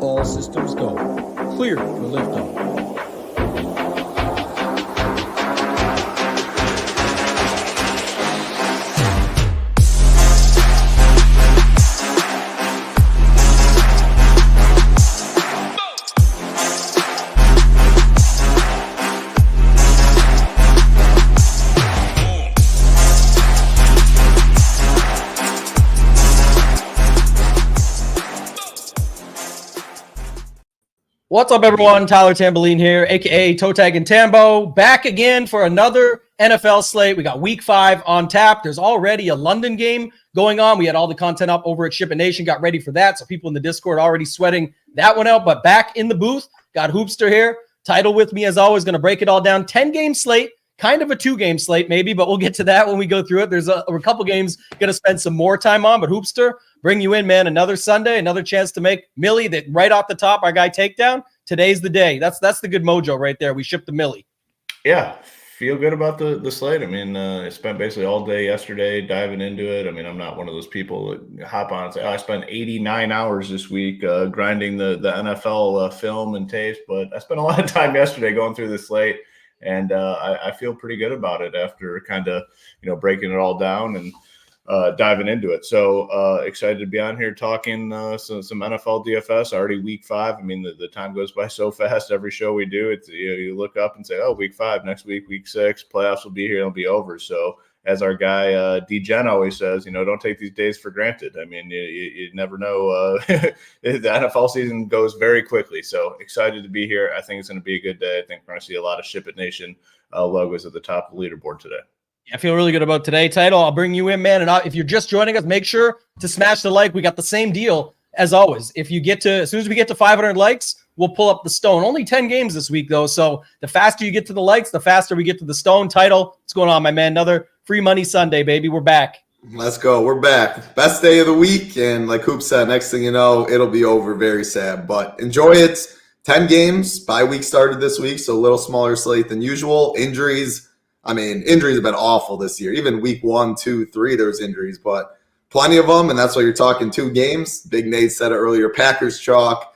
All systems go. Clear for liftoff. What's up, everyone? Tyler Tamboline here, a.k.a. ToeTagginTambo, back again for another NFL slate. We got Week 5 on tap. There's already a London game going on. We had all the content up over at SHIPIT Nation, got ready for that, so people in the Discord already sweating that one out. But back in the booth, got Hoopster here. Title with me, as always, going to break it all down. 10-game slate, kind of a 2-game slate maybe, but we'll get to that when we go through it. There's a couple games going to spend some more time on, but Hoopster, bring you in, man. Another Sunday, another chance to make Millie that right off the top, our guy Takedown. Today's the day. That's the good mojo right there. We shipped the Millie. Yeah, feel good about the slate. I mean, I spent basically all day yesterday diving into it. I mean, I'm not one of those people that hop on and say, I spent 89 hours this week grinding the NFL film and tapes, but I spent a lot of time yesterday going through the slate, and I feel pretty good about it after kind of, breaking it all down and diving into it. So excited to be on here talking some NFL DFS, already Week 5. I mean, the time goes by so fast. Every show we do, it's you look up and say, oh, Week 5, next week, Week 6, playoffs will be here, it'll be over. So as our guy D-Gen always says, don't take these days for granted. I mean, you never know. The NFL season goes very quickly. So excited to be here. I think it's going to be a good day. I think we're going to see a lot of SHIPIT Nation logos at the top of the leaderboard today. I feel really good about today. Title, I'll bring you in, man. And if you're just joining us, make sure to smash the like. We got the same deal as always. As soon as we get to 500 likes, we'll pull up the stone. Only 10 games this week, though. So the faster you get to the likes, the faster we get to the stone. Title, what's going on, my man? Another free money Sunday, baby. We're back. Let's go. We're back. Best day of the week. And like Hoop said, next thing you know, it'll be over. Very sad, but enjoy it. 10 games. Bye week started this week, so a little smaller slate than usual. Injuries have been awful this year. Even week 1, 2, 3, there was injuries, but plenty of them, and that's why you're talking 2 games. Big Nate said it earlier, Packers chalk.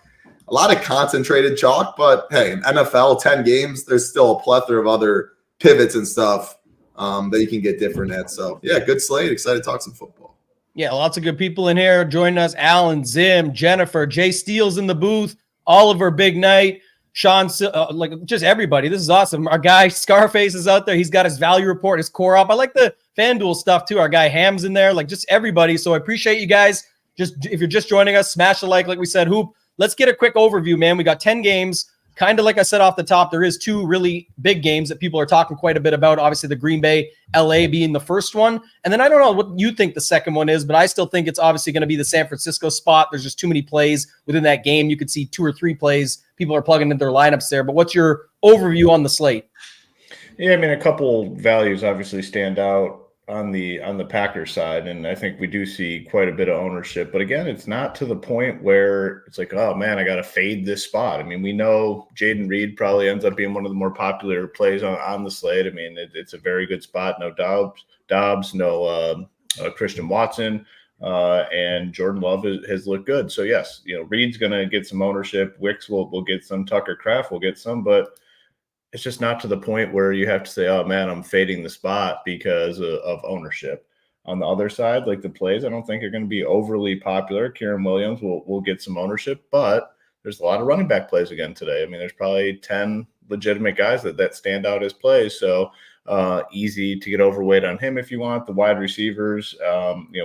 A lot of concentrated chalk, but hey, in NFL, 10 games, there's still a plethora of other pivots and stuff that you can get different at. So, yeah, good slate. Excited to talk some football. Yeah, lots of good people in here joining us. Alan, Zim, Jennifer, Jay Steele's in the booth, Oliver, Big Night. Sean, just everybody. This is awesome. Our guy Scarface is out there. He's got his value report, his core up. I like the FanDuel stuff too. Our guy Ham's in there, just everybody. So I appreciate you guys. If you're just joining us, smash the like we said. Hoop, let's get a quick overview, man. We got 10 games. Kind of like I said off the top, there is 2 really big games that people are talking quite a bit about. Obviously, the Green Bay, LA being the first one. And then I don't know what you think the second one is, but I still think it's obviously going to be the San Francisco spot. There's just too many plays within that game. You could see 2 or 3 plays. People are plugging in their lineups there. But what's your overview on the slate? Yeah, I mean, a couple values obviously stand out on the Packers side, and I think we do see quite a bit of ownership. But again, it's not to the point where it's like, oh man, I got to fade this spot. I mean, we know Jaden Reed probably ends up being one of the more popular plays on the slate. I mean, it's a very good spot. No Dobbs, no Christian Watson, and Jordan Love has looked good. So yes, Reed's going to get some ownership. Wicks will get some. Tucker Kraft will get some, but it's just not to the point where you have to say, oh, man, I'm fading the spot because of ownership. On the other side, like the plays, I don't think are going to be overly popular. Kieran Williams will get some ownership, but there's a lot of running back plays again today. I mean, there's probably 10 legitimate guys that stand out as plays. So easy to get overweight on him if you want. The wide receivers,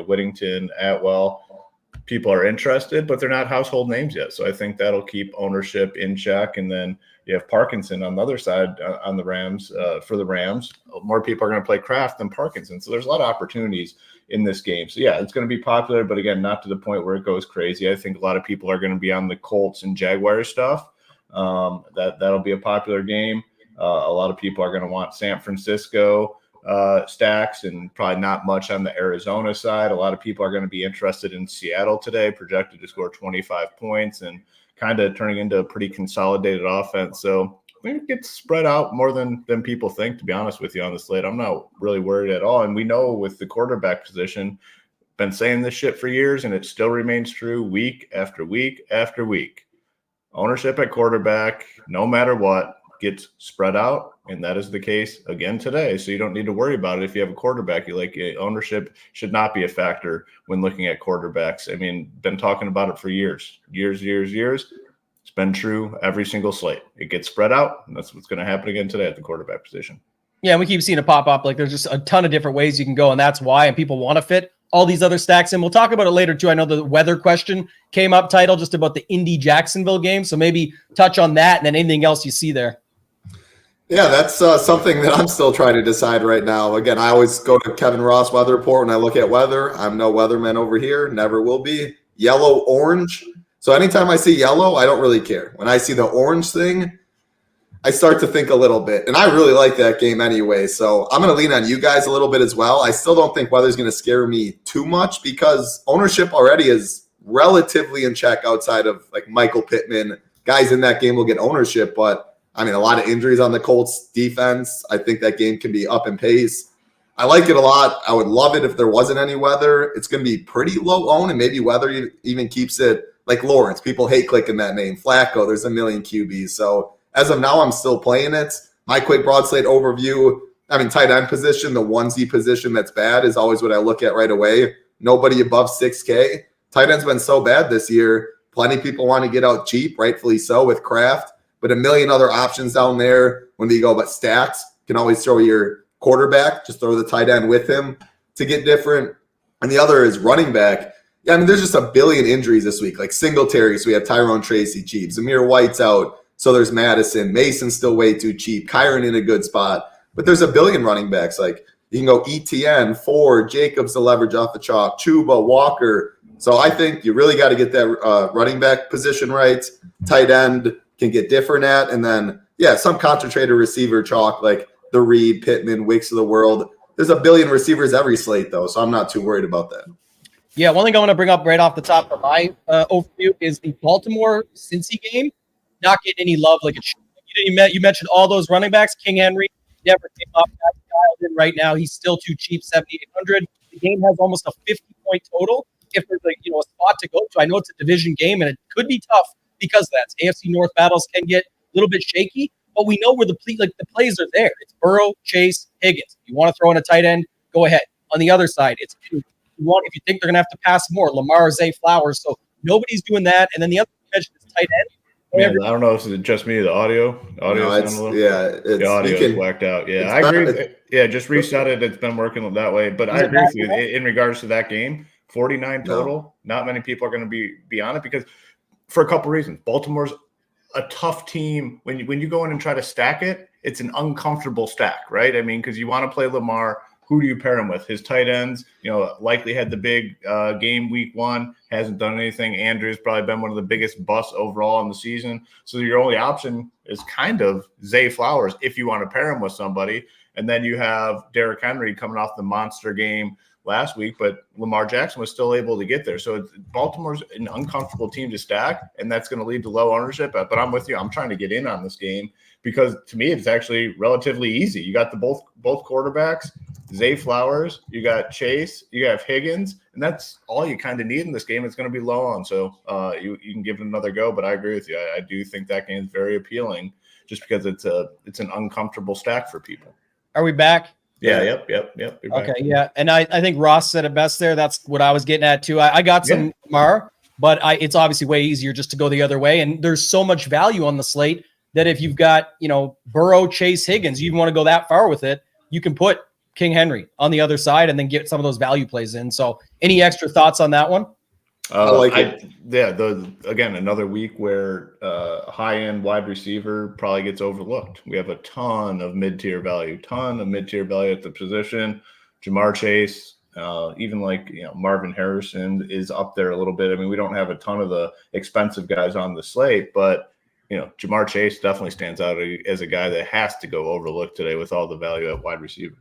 Whittington, Atwell, people are interested, but they're not household names yet. So I think that'll keep ownership in check. And then you have Parkinson on the other side on the Rams. For the Rams, more people are going to play Kraft than Parkinson. So there's a lot of opportunities in this game. So, yeah, it's going to be popular, but, again, not to the point where it goes crazy. I think a lot of people are going to be on the Colts and Jaguars stuff. That'll be a popular game. A lot of people are going to want San Francisco stacks and probably not much on the Arizona side. A lot of people are going to be interested in Seattle today, projected to score 25 points and kind of turning into a pretty consolidated offense. So I think it gets spread out more than people think, to be honest with you, on the slate. I'm not really worried at all. And we know with the quarterback position, been saying this shit for years, and it still remains true week after week after week. ownership at quarterback, no matter what, gets spread out. And that is the case again today. So you don't need to worry about it. If you have a quarterback, ownership should not be a factor when looking at quarterbacks. I mean, been talking about it for years. It's been true every single slate. It gets spread out, and that's what's going to happen again today at the quarterback position. Yeah, and we keep seeing it pop up. Like there's just a ton of different ways you can go, and that's why. And people want to fit all these other stacks in. We'll talk about it later too. I know the weather question came up, title just about the Indy-Jacksonville game. So maybe touch on that and then anything else you see there. Yeah, that's something that I'm still trying to decide right now. Again, I always go to Kevin Ross weather report when I look at weather. I'm no weatherman over here, never will be. Yellow, orange. So anytime I see yellow, I don't really care. When I see the orange thing, I start to think a little bit. And I really like that game anyway. So I'm going to lean on you guys a little bit as well. I still don't think weather's going to scare me too much because ownership already is relatively in check outside of like Michael Pittman. Guys in that game will get ownership, but I mean, a lot of injuries on the Colts defense. I think that game can be up in pace. I like it a lot. I would love it if there wasn't any weather. It's going to be pretty low owned, and maybe weather even keeps it like Lawrence. People hate clicking that name. Flacco, there's a million QBs. So as of now, I'm still playing it. My quick broad slate overview, I mean, tight end position, the onesie position that's bad is always what I look at right away. Nobody above 6K. Tight end's been so bad this year. Plenty of people want to get out cheap, rightfully so, with Kraft. But a million other options down there when we go, but stacks can always throw your quarterback, just throw the tight end with him to get different. And the other is running back. Yeah, I mean, there's just a billion injuries this week, like Singletary. So we have Tyrone Tracy cheap. Zamir White's out. So there's Madison. Mason's still way too cheap. Kyron in a good spot. But there's a billion running backs. Like you can go ETN, Ford, Jacobs to leverage off the chalk, Chuba, Walker. So I think you really got to get that running back position right. Tight end can get different at. And then, yeah, some concentrated receiver chalk like the Reed, Pittman, Wicks of the world. There's a billion receivers every slate, though, so I'm not too worried about that. Yeah, one thing I want to bring up right off the top of my overview is the Baltimore-Cincy game. Not getting any love like it should. You mentioned all those running backs. King Henry never came up. That's dialed in right now. He's still too cheap, 7,800. The game has almost a 50-point total. If there's a spot to go to, I know it's a division game, and it could be tough because that's AFC North battles can get a little bit shaky, but we know where the plays are there. It's Burrow, Chase, Higgins. If you want to throw in a tight end, go ahead. On the other side, it's if you think they're going to have to pass more, Lamar, Zay Flowers. So nobody's doing that. And then the other thing you mentioned is tight end. Man, I don't know if it's just me, the audio. The audio is whacked out. Yeah, I agree. Just reset it. It's been working that way. But I agree with you in regards to that game. 49 total. Not many people are going to be on it because for a couple reasons. Baltimore's a tough team. When you go in and try to stack it, it's an uncomfortable stack, right? I mean, because you want to play Lamar. Who do you pair him with? His tight ends, likely had the big game week 1, hasn't done anything. Andrews probably been one of the biggest busts overall in the season. So your only option is kind of Zay Flowers if you want to pair him with somebody. And then you have Derrick Henry coming off the monster game last week, but Lamar Jackson was still able to get there. So Baltimore's an uncomfortable team to stack, and that's going to lead to low ownership. But I'm with you. I'm trying to get in on this game because to me, it's actually relatively easy. You got the both quarterbacks, Zay Flowers, you got Chase, you have Higgins, and that's all you kind of need in this game. It's going to be low on. So you can give it another go, but I agree with you. I do think that game is very appealing just because it's an uncomfortable stack for people. Are we back? Yeah. Yep. Okay. Yeah. And I think Ross said it best there. That's what I was getting at too. I got some Lamar, but it's obviously way easier just to go the other way. And there's so much value on the slate that if you've got, Burrow, Chase, Higgins, you even want to go that far with it, you can put King Henry on the other side and then get some of those value plays in. So any extra thoughts on that one? I like it. Again, another week where high-end wide receiver probably gets overlooked. We have a ton of mid-tier value at the position. Jamar Chase, even Marvin Harrison is up there a little bit. I mean, we don't have a ton of the expensive guys on the slate, but Jamar Chase definitely stands out as a guy that has to go overlooked today with all the value at wide receiver.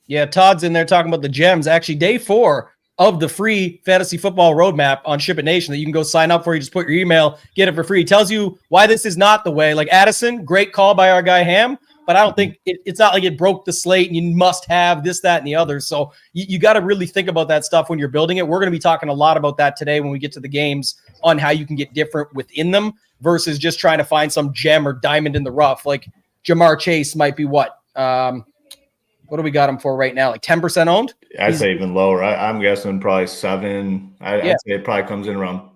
Yeah, Todd's in there talking about the gems. Actually, day 4 of the free fantasy football roadmap on SHIPIT Nation that you can go sign up for. You just put your email, get it for free. It tells you why this is not the way. Like Addison, great call by our guy Ham, but I don't think it's not like it broke the slate and you must have this, that, and the other. So you got to really think about that stuff when you're building it. We're going to be talking a lot about that today when we get to the games on how you can get different within them. versus just trying to find some gem or diamond in the rough. Like Jamar Chase might be what do we got him for right now? Like 10% owned? I'd say even lower. I'm guessing probably 7. I'd say it probably comes in around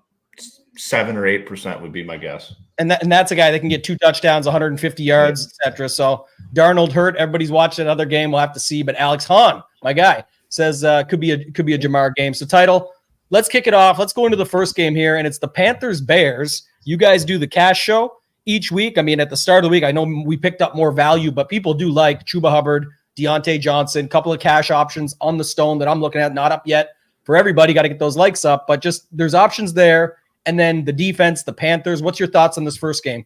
7 or 8% would be my guess. And that's a guy that can get 2 touchdowns, 150 yards, etc. So Darnold hurt. Everybody's watching another game. We'll have to see. But Alex Hahn, my guy, says could be a Jamar game. So title, let's kick it off. Let's go into the first game here, and it's the Panthers Bears. You guys do the cash show each week. I mean, at the start of the week, I know we picked up more value, but people do like Chuba Hubbard, Deontay Johnson, couple of cash options on the stone that I'm looking at, not up yet for everybody. Got to get those likes up, but just there's options there. And then the defense, the Panthers. What's your thoughts on this first game?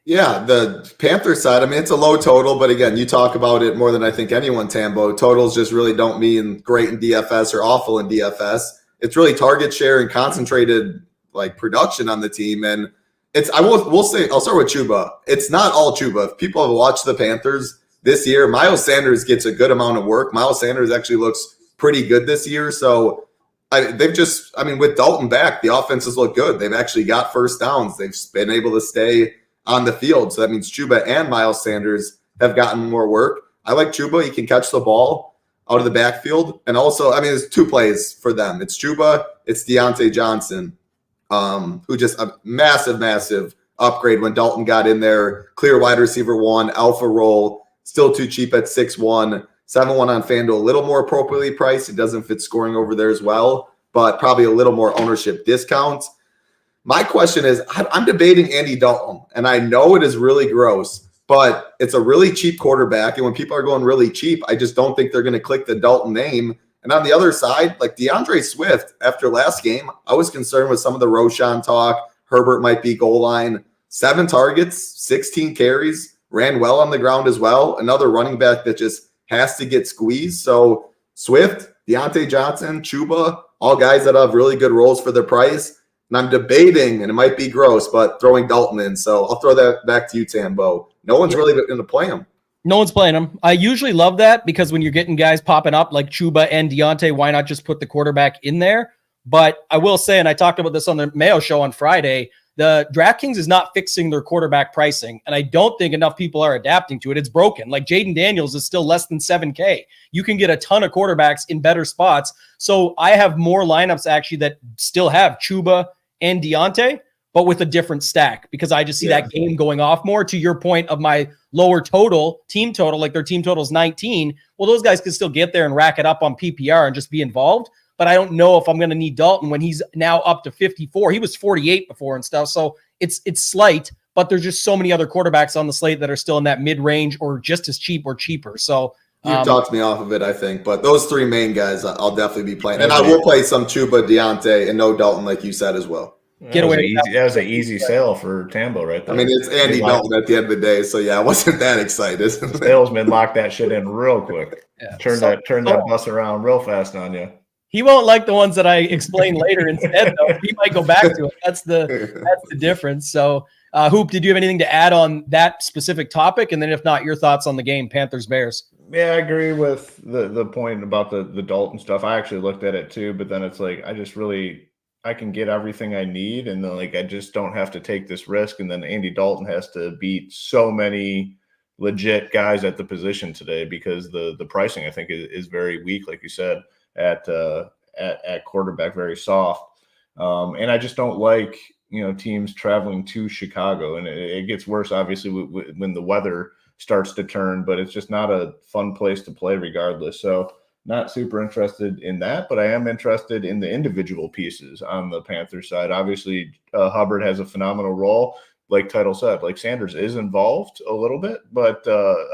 Yeah, the Panthers side, I mean, it's a low total, but again, you talk about it more than I think anyone, Tambo. Totals just really don't mean great in DFS or awful in DFS. It's really target share and concentrated like production on the team. And we'll say, I'll start with Chuba. It's not all Chuba. If people have watched the Panthers this year, Miles Sanders gets a good amount of work. Miles Sanders actually looks pretty good this year. So with Dalton back, the offenses look good. They've actually got first downs. They've been able to stay on the field. So that means Chuba and Miles Sanders have gotten more work. I like Chuba. He can catch the ball out of the backfield. And also, there's 2 plays for them. It's Chuba, it's Deontay Johnson, who just a massive upgrade when Dalton got in there. Clear wide receiver 1, alpha role, still too cheap at 6'1". 7-1 on FanDuel, a little more appropriately priced. It doesn't fit scoring over there as well, but probably a little more ownership discount. My question is, I'm debating Andy Dalton, and I know it is really gross, but it's a really cheap quarterback. And when people are going really cheap, I just don't think they're going to click the Dalton name. And on the other side, like DeAndre Swift, after last game, I was concerned with some of the Roshan talk. Herbert might be goal line. 7 targets, 16 carries, ran well on the ground as well. Another running back that just has to get squeezed. So Swift, Deontay Johnson, Chuba, all guys that have really good roles for their price. And I'm debating, and it might be gross, but throwing Dalton in. So I'll throw that back to you, Tambo. No one's really going to play him. No one's playing him. I usually love that because when you're getting guys popping up like Chuba and Deontay, why not just put the quarterback in there? But I will say, and I talked about this on the Mayo show on Friday, the DraftKings is not fixing their quarterback pricing, and I don't think enough people are adapting to it. It's broken. Like Jaden Daniels is still less than 7K. You can get a ton of quarterbacks in better spots. So I have more lineups actually that still have Chuba and Deontay, but with a different stack because I just see that game going off more. To your point of my lower total, team total, like their team total is 19. Well, those guys can still get there and rack it up on PPR and just be involved. But I don't know if I'm going to need Dalton when he's now up to 54. He was 48 before and stuff. So it's slight, but there's just so many other quarterbacks on the slate that are still in that mid-range or just as cheap or cheaper. So you talked me off of it, I think. But those 3 main guys, I'll definitely be playing. And I will play some Chuba, Deontay, and no Dalton, like you said as well. Get away. That was an easy sale for Tambo right there. It's Andy Dalton at the end of the day. So, I wasn't that excited. Salesman locked that shit in real quick. Yeah. Turn that bus around real fast on you. He won't like the ones that I explain later instead, though. He might go back to it. That's the difference. So, Hoop, did you have anything to add on that specific topic? And then if not, your thoughts on the game, Panthers-Bears. Yeah, I agree with the point about the Dalton stuff. I actually looked at it too, but then it's like I can get everything I need, and then I just don't have to take this risk. And then Andy Dalton has to beat so many legit guys at the position today because the pricing I think is very weak, like you said. At quarterback, very soft, and I just don't like teams traveling to Chicago, and it gets worse obviously when the weather starts to turn, but it's just not a fun place to play regardless. So not super interested in that, but I am interested in the individual pieces on the Panthers side. Obviously, Hubbard has a phenomenal role. Like Title said, like Sanders is involved a little bit, but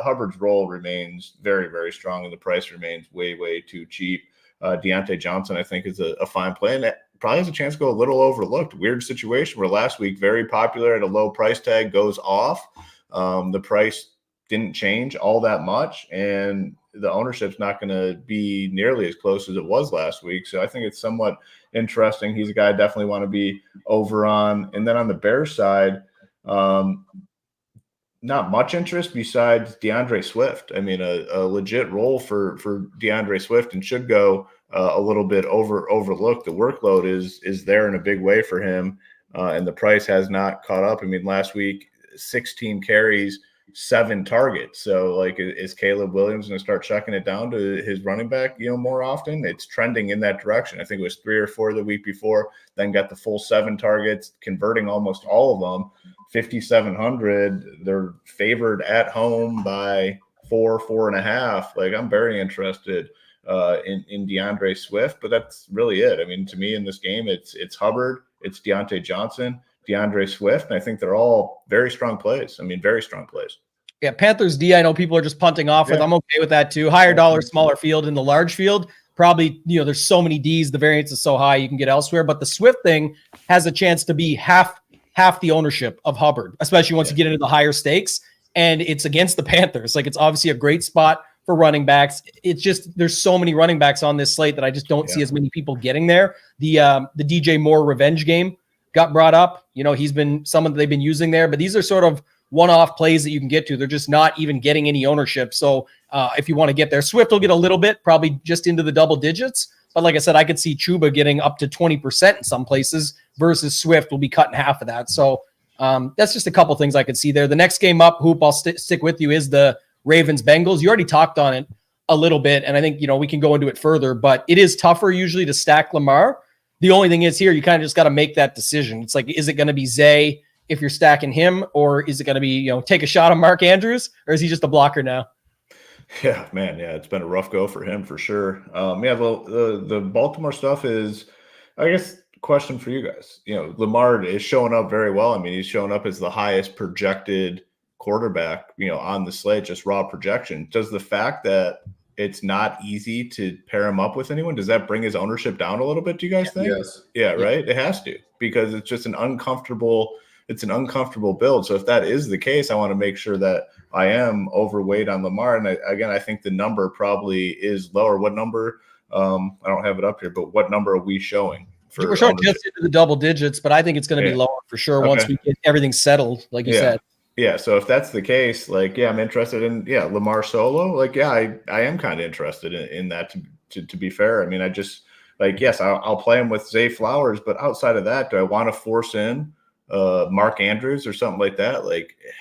Hubbard's role remains very, very strong, and the price remains way, way too cheap. Deontay Johnson, I think, is a fine play, and that probably has a chance to go a little overlooked. Weird situation where last week, very popular at a low price tag, goes off. The price didn't change all that much, and the ownership's not going to be nearly as close as it was last week. So I think it's somewhat interesting. He's a guy I definitely want to be over on. And then on the Bears side, not much interest besides DeAndre Swift. A legit role for DeAndre Swift, and should go a little bit overlooked. The workload is there in a big way for him. and the price has not caught up. I mean, last week, 16 carries, 7 targets. So, like, is Caleb Williams going to start checking it down to his running back, more often? It's trending in that direction. I think it was 3 or 4 the week before, then got the full 7 targets, converting almost all of them. 5,700. They're favored at home by 4.5. Like, I'm very interested in DeAndre Swift, but that's really it. I mean, to me in this game, it's Hubbard, it's Deontay Johnson, DeAndre Swift, and I think they're all very strong plays. I mean, very strong plays. Yeah, Panthers D, I know people are just punting off with. I'm okay with that too. Higher dollar, smaller field in the large field. Probably, there's so many Ds, the variance is so high you can get elsewhere. But the Swift thing has a chance to be half the ownership of Hubbard, especially once you get into the higher stakes. And it's against the Panthers. Like, it's obviously a great spot for running backs. It's just, there's so many running backs on this slate that I just don't see as many people getting there. The DJ Moore revenge game got brought up. He's been someone that they've been using there, but these are sort of one-off plays that you can get to. They're just not even getting any ownership. So if you want to get there, Swift will get a little bit, probably just into the double digits. But like I said, I could see Chuba getting up to 20% in some places versus Swift will be cutting half of that. So that's just a couple things I could see there. The next game up, Hoop, I'll stick with you, is the Ravens-Bengals. You already talked on it a little bit, and I think, we can go into it further, but it is tougher usually to stack Lamar. The only thing is here, you kind of just got to make that decision. It's like, is it going to be Zay if you're stacking him, or is it going to be, take a shot on Mark Andrews, or is he just a blocker now? Yeah, man. Yeah, it's been a rough go for him for sure. The Baltimore stuff is, I guess, question for you guys. Lamar is showing up very well. I mean, he's showing up as the highest projected quarterback, on the slate, just raw projection. Does the fact that it's not easy to pair him up with anyone, does that bring his ownership down a little bit, do you guys think? Yes. Yeah, right? It has to, because it's just an uncomfortable build. So if that is the case, I want to make sure that I am overweight on Lamar. And I think the number probably is lower. What number? I don't have it up here, but what number are we showing? We're showing just into the double digits, but I think it's going to be lower for sure once we get everything settled, like you said. Yeah, so if that's the case, I'm interested in Lamar solo. I am kind of interested in that. To be fair, I mean, I just yes, I'll play him with Zay Flowers, but outside of that, do I want to force in Mark Andrews or something like that?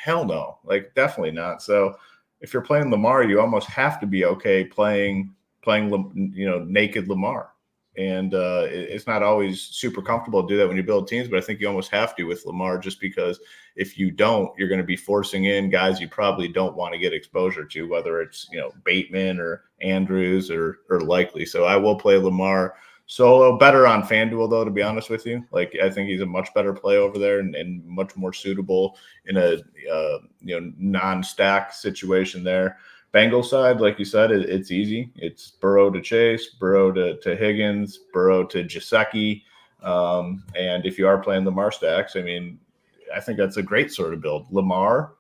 Hell no, definitely not. So if you're playing Lamar, you almost have to be okay playing naked Lamar. And it's not always super comfortable to do that when you build teams, but I think you almost have to with Lamar, just because if you don't, you're going to be forcing in guys you probably don't want to get exposure to, whether it's, Bateman or Andrews or likely. So I will play Lamar solo, better on FanDuel though, to be honest with you. I think he's a much better play over there and much more suitable in a, non-stack situation there. Bengals side, like you said, it's easy. It's Burrow to Chase, Burrow to Higgins, Burrow to Gesicki. And if you are playing Lamar stacks, I mean, I think that's a great sort of build. Lamar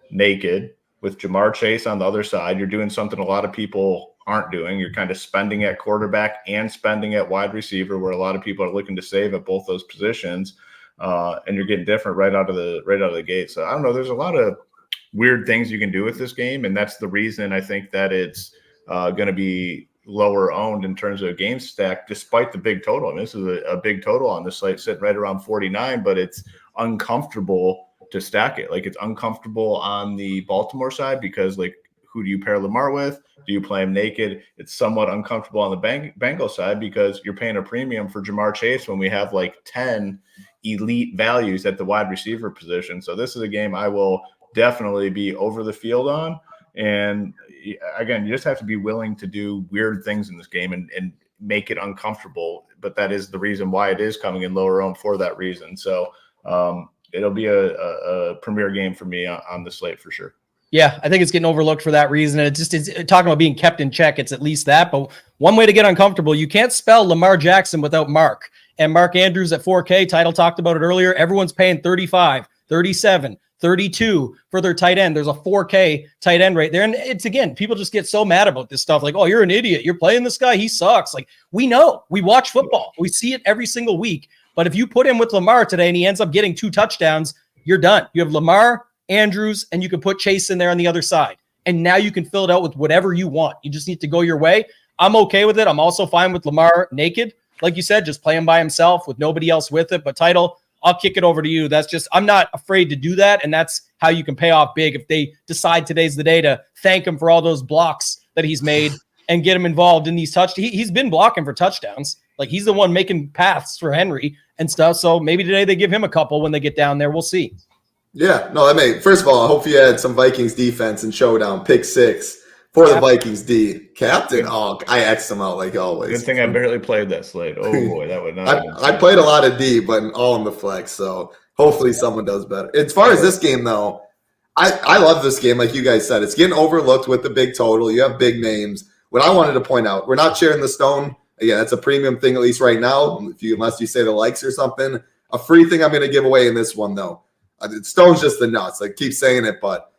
naked with Jamar Chase on the other side. You're doing something a lot of people aren't doing. You're kind of spending at quarterback and spending at wide receiver, where a lot of people are looking to save at both those positions. And you're getting different right out of the gate. So I don't know. There's a lot of weird things you can do with this game, and that's the reason I think that it's going to be lower owned in terms of game stack, despite the big total. I mean, this is a big total on the slate, sitting right around 49, but it's uncomfortable to stack it. It's uncomfortable on the Baltimore side because, who do you pair Lamar with? Do you play him naked? It's somewhat uncomfortable on the Bengals side because you're paying a premium for Jamar Chase when we have 10 elite values at the wide receiver position. So this is a game I will definitely be over the field on. And again, you just have to be willing to do weird things in this game and make it uncomfortable. But that is the reason why it is coming in lower owned, for that reason. So it'll be a premier game for me on the slate for sure. Yeah, I think it's getting overlooked for that reason. And it's talking about being kept in check. It's at least that. But one way to get uncomfortable, you can't spell Lamar Jackson without Mark. And Mark Andrews at 4K, Title talked about it earlier. Everyone's paying 35, 37, 32 for their tight end. There's a 4K tight end right there. And it's, again, people just get so mad about this stuff. Oh, you're an idiot. You're playing this guy. He sucks. We know. We watch football. We see it every single week. But if you put him with Lamar today and he ends up getting 2 touchdowns, you're done. You have Lamar, Andrews, and you can put Chase in there on the other side. And now you can fill it out with whatever you want. You just need to go your way. I'm okay with it. I'm also fine with Lamar naked. Like you said, just play him by himself with nobody else with it. But Title, I'll kick it over to you. I'm not afraid to do that. And that's how you can pay off big if they decide today's the day to thank him for all those blocks that he's made and get him involved in these touchdowns. He's been blocking for touchdowns. Like, he's the one making paths for Henry and stuff. So maybe today they give him a couple when they get down there. We'll see. Yeah, no, first of all, I hope you had some Vikings defense and showdown, pick 6 for the Vikings D. Captain, I X'd him out like always. Good thing I barely played that slate. Oh boy, that would not. I played a lot of D, but all in the flex, so hopefully someone does better. As far as this game, though, I love this game. Like you guys said, it's getting overlooked with the big total. You have big names. What I wanted to point out, we're not sharing the stone. Again, that's a premium thing, at least right now, unless you say the likes or something. A free thing I'm going to give away in this one, though. Stone's just the nuts. I keep saying it, but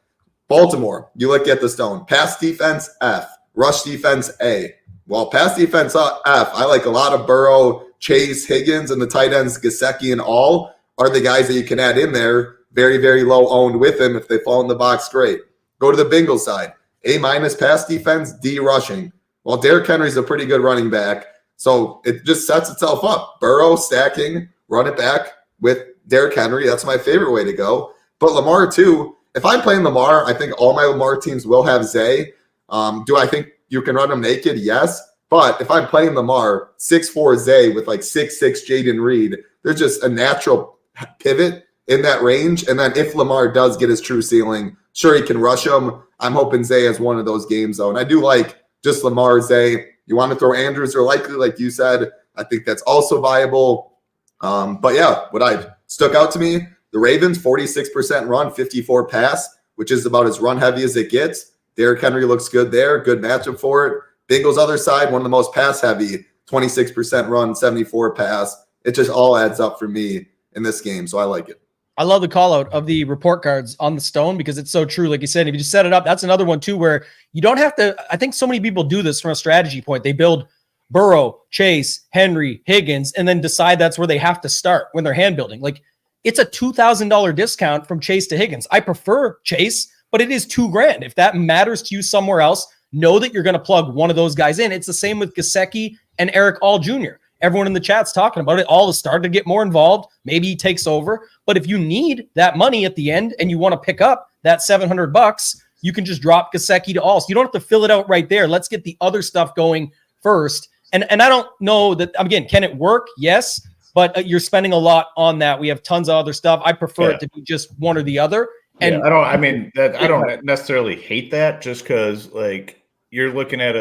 Baltimore, you look at the Stone. Pass defense, F. Rush defense, A. Well, pass defense, F. I like a lot of Burrow, Chase, Higgins, and the tight ends, Gesicki and all are the guys that you can add in there. Very, very low owned with him. If they fall in the box, great. Go to the Bengals side. A- pass defense, D rushing. Well, Derrick Henry's a pretty good running back. So it just sets itself up. Burrow stacking, run it back with Derrick Henry. That's my favorite way to go. But Lamar, too. If I'm playing Lamar, I think all my Lamar teams will have Zay. Do I think you can run him naked? Yes. But if I'm playing Lamar, 6'4" Zay with like 6'6" Jaden Reed, there's just a natural pivot in that range. And then if Lamar does get his true ceiling, sure, he can rush him. I'm hoping Zay has one of those games, though. And I do like just Lamar, Zay. You want to throw Andrews or likely, like you said. I think that's also viable. But yeah, what I stuck out to me, the Ravens, 46% run, 54 pass, which is about as run heavy as it gets. Derrick Henry looks good there. Good matchup for it. Bengals other side, one of the most pass heavy, 26% run, 74 pass. It just all adds up for me in this game. So I like it. I love the call out of the report cards on the Stone because it's so true. Like you said, if you just set it up, that's another one too, where you don't have to, I think so many people do this from a strategy point. They build Burrow, Chase, Henry, Higgins, and then decide that's where they have to start when they're hand building. Like, it's a $2,000 discount from Chase to Higgins. I prefer Chase, but it is $2,000. If that matters to you somewhere else, know that you're going to plug one of those guys in. It's the same with Gesicki and Eric All Jr. Everyone in the chat's talking about it. All is starting to get more involved. Maybe he takes over. But if you need that money at the end and you want to pick up that $700, you can just drop Gesicki to all. So you don't have to fill it out right there. Let's get the other stuff going first. And I don't know that, again, can it work? Yes. But you're spending a lot on that. We have tons of other stuff. I prefer it to be just one or the other. And I don't necessarily hate that just because, like, you're looking at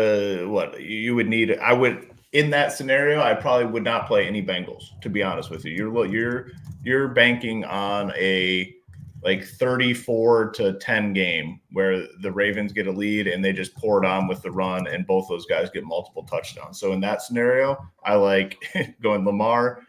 you would need. I would, in that scenario, I probably would not play any Bengals, to be honest with you. You're banking on a like 34-10 game where the Ravens get a lead and they just pour it on with the run and both those guys get multiple touchdowns. So in that scenario, I like going Lamar,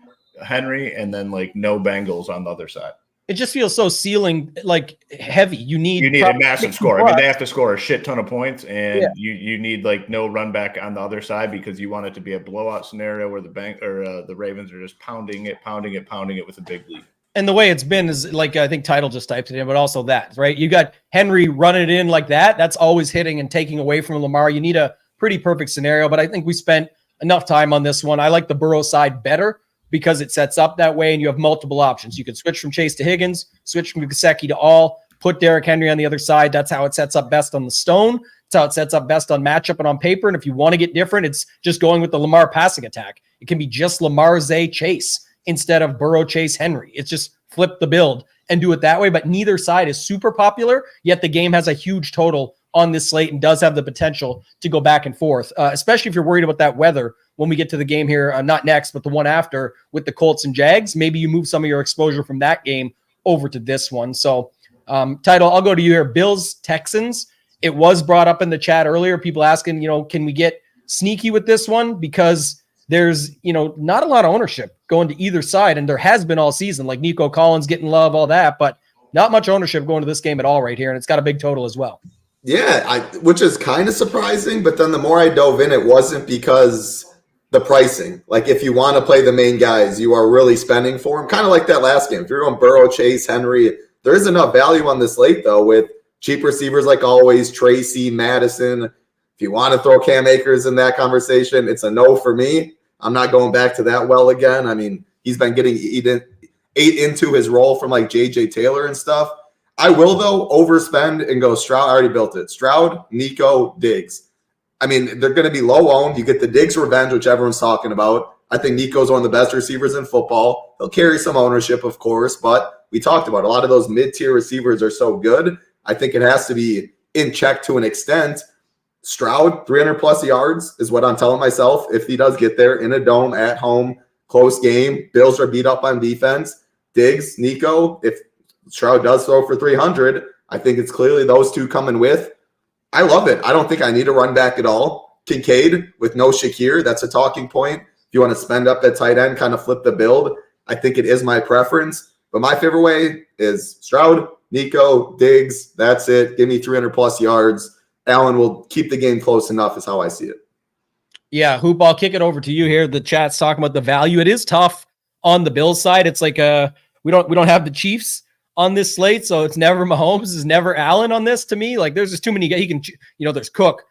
Henry, and then like no Bengals on the other side. It just feels so ceiling like heavy. You need a massive score. I mean, they have to score a shit ton of points, and you need like no run back on the other side because you want it to be a blowout scenario where the Ravens are just pounding it with a big lead. And the way it's been is like, I think Title just typed it in, but also that, right? You got Henry running it in like that. That's always hitting and taking away from Lamar. You need a pretty perfect scenario, but I think we spent enough time on this one. I like the Burrow side better because it sets up that way and you have multiple options. You can switch from Chase to Higgins, switch from Gesicki to all, put Derrick Henry on the other side. That's how it sets up best on the Stone. That's how it sets up best on matchup and on paper. And if you want to get different, it's just going with the Lamar passing attack. It can be just Lamar, Zay, Chase instead of Burrow, Chase, Henry. It's just flip the build and do it that way. But neither side is super popular, yet the game has a huge total on this slate and does have the potential to go back and forth, especially if you're worried about that weather when we get to the game here, not next, but the one after with the Colts and Jags. Maybe you move some of your exposure from that game over to this one. So, Title, I'll go to you here. Bills, Texans. It was brought up in the chat earlier. People asking, can we get sneaky with this one? Because there's, not a lot of ownership going to either side. And there has been all season, like Nico Collins getting love, all that, but not much ownership going to this game at all right here. And it's got a big total as well. Yeah, which is kind of surprising. But then the more I dove in, it wasn't because the pricing. Like if you want to play the main guys, you are really spending for them. Kind of like that last game. If you're going Burrow, Chase, Henry, there is enough value on this slate, though, with cheap receivers like always, Tracy, Madison. If you want to throw Cam Akers in that conversation, it's a no for me. I'm not going back to that well again. I mean, he's been getting ate into his role from like JJ Taylor and stuff. I will, though, overspend and go Stroud. I already built it. Stroud, Nico, Diggs. I mean, they're going to be low owned. You get the Diggs revenge, which everyone's talking about. I think Nico's one of the best receivers in football. He'll carry some ownership, of course, but we talked about a lot of those mid-tier receivers are so good. I think it has to be in check to an extent. Stroud, 300-plus yards is what I'm telling myself. If he does get there in a dome, at home, close game, Bills are beat up on defense. Diggs, Nico, if Stroud does throw for 300, I think it's clearly those two coming with. I love it. I don't think I need a run back at all. Kincaid with no Shakir, that's a talking point. If you want to spend up at tight end, kind of flip the build, I think it is my preference. But my favorite way is Stroud, Nico, Diggs. That's it. Give me 300-plus yards. Allen will keep the game close enough is how I see it. Yeah, Hoop, I'll kick it over to you here. The chat's talking about the value. It is tough on the Bills side. It's like we don't have the Chiefs on this slate, so it's never Mahomes, it's never Allen on this to me. Like there's just too many. He can, there's Cook,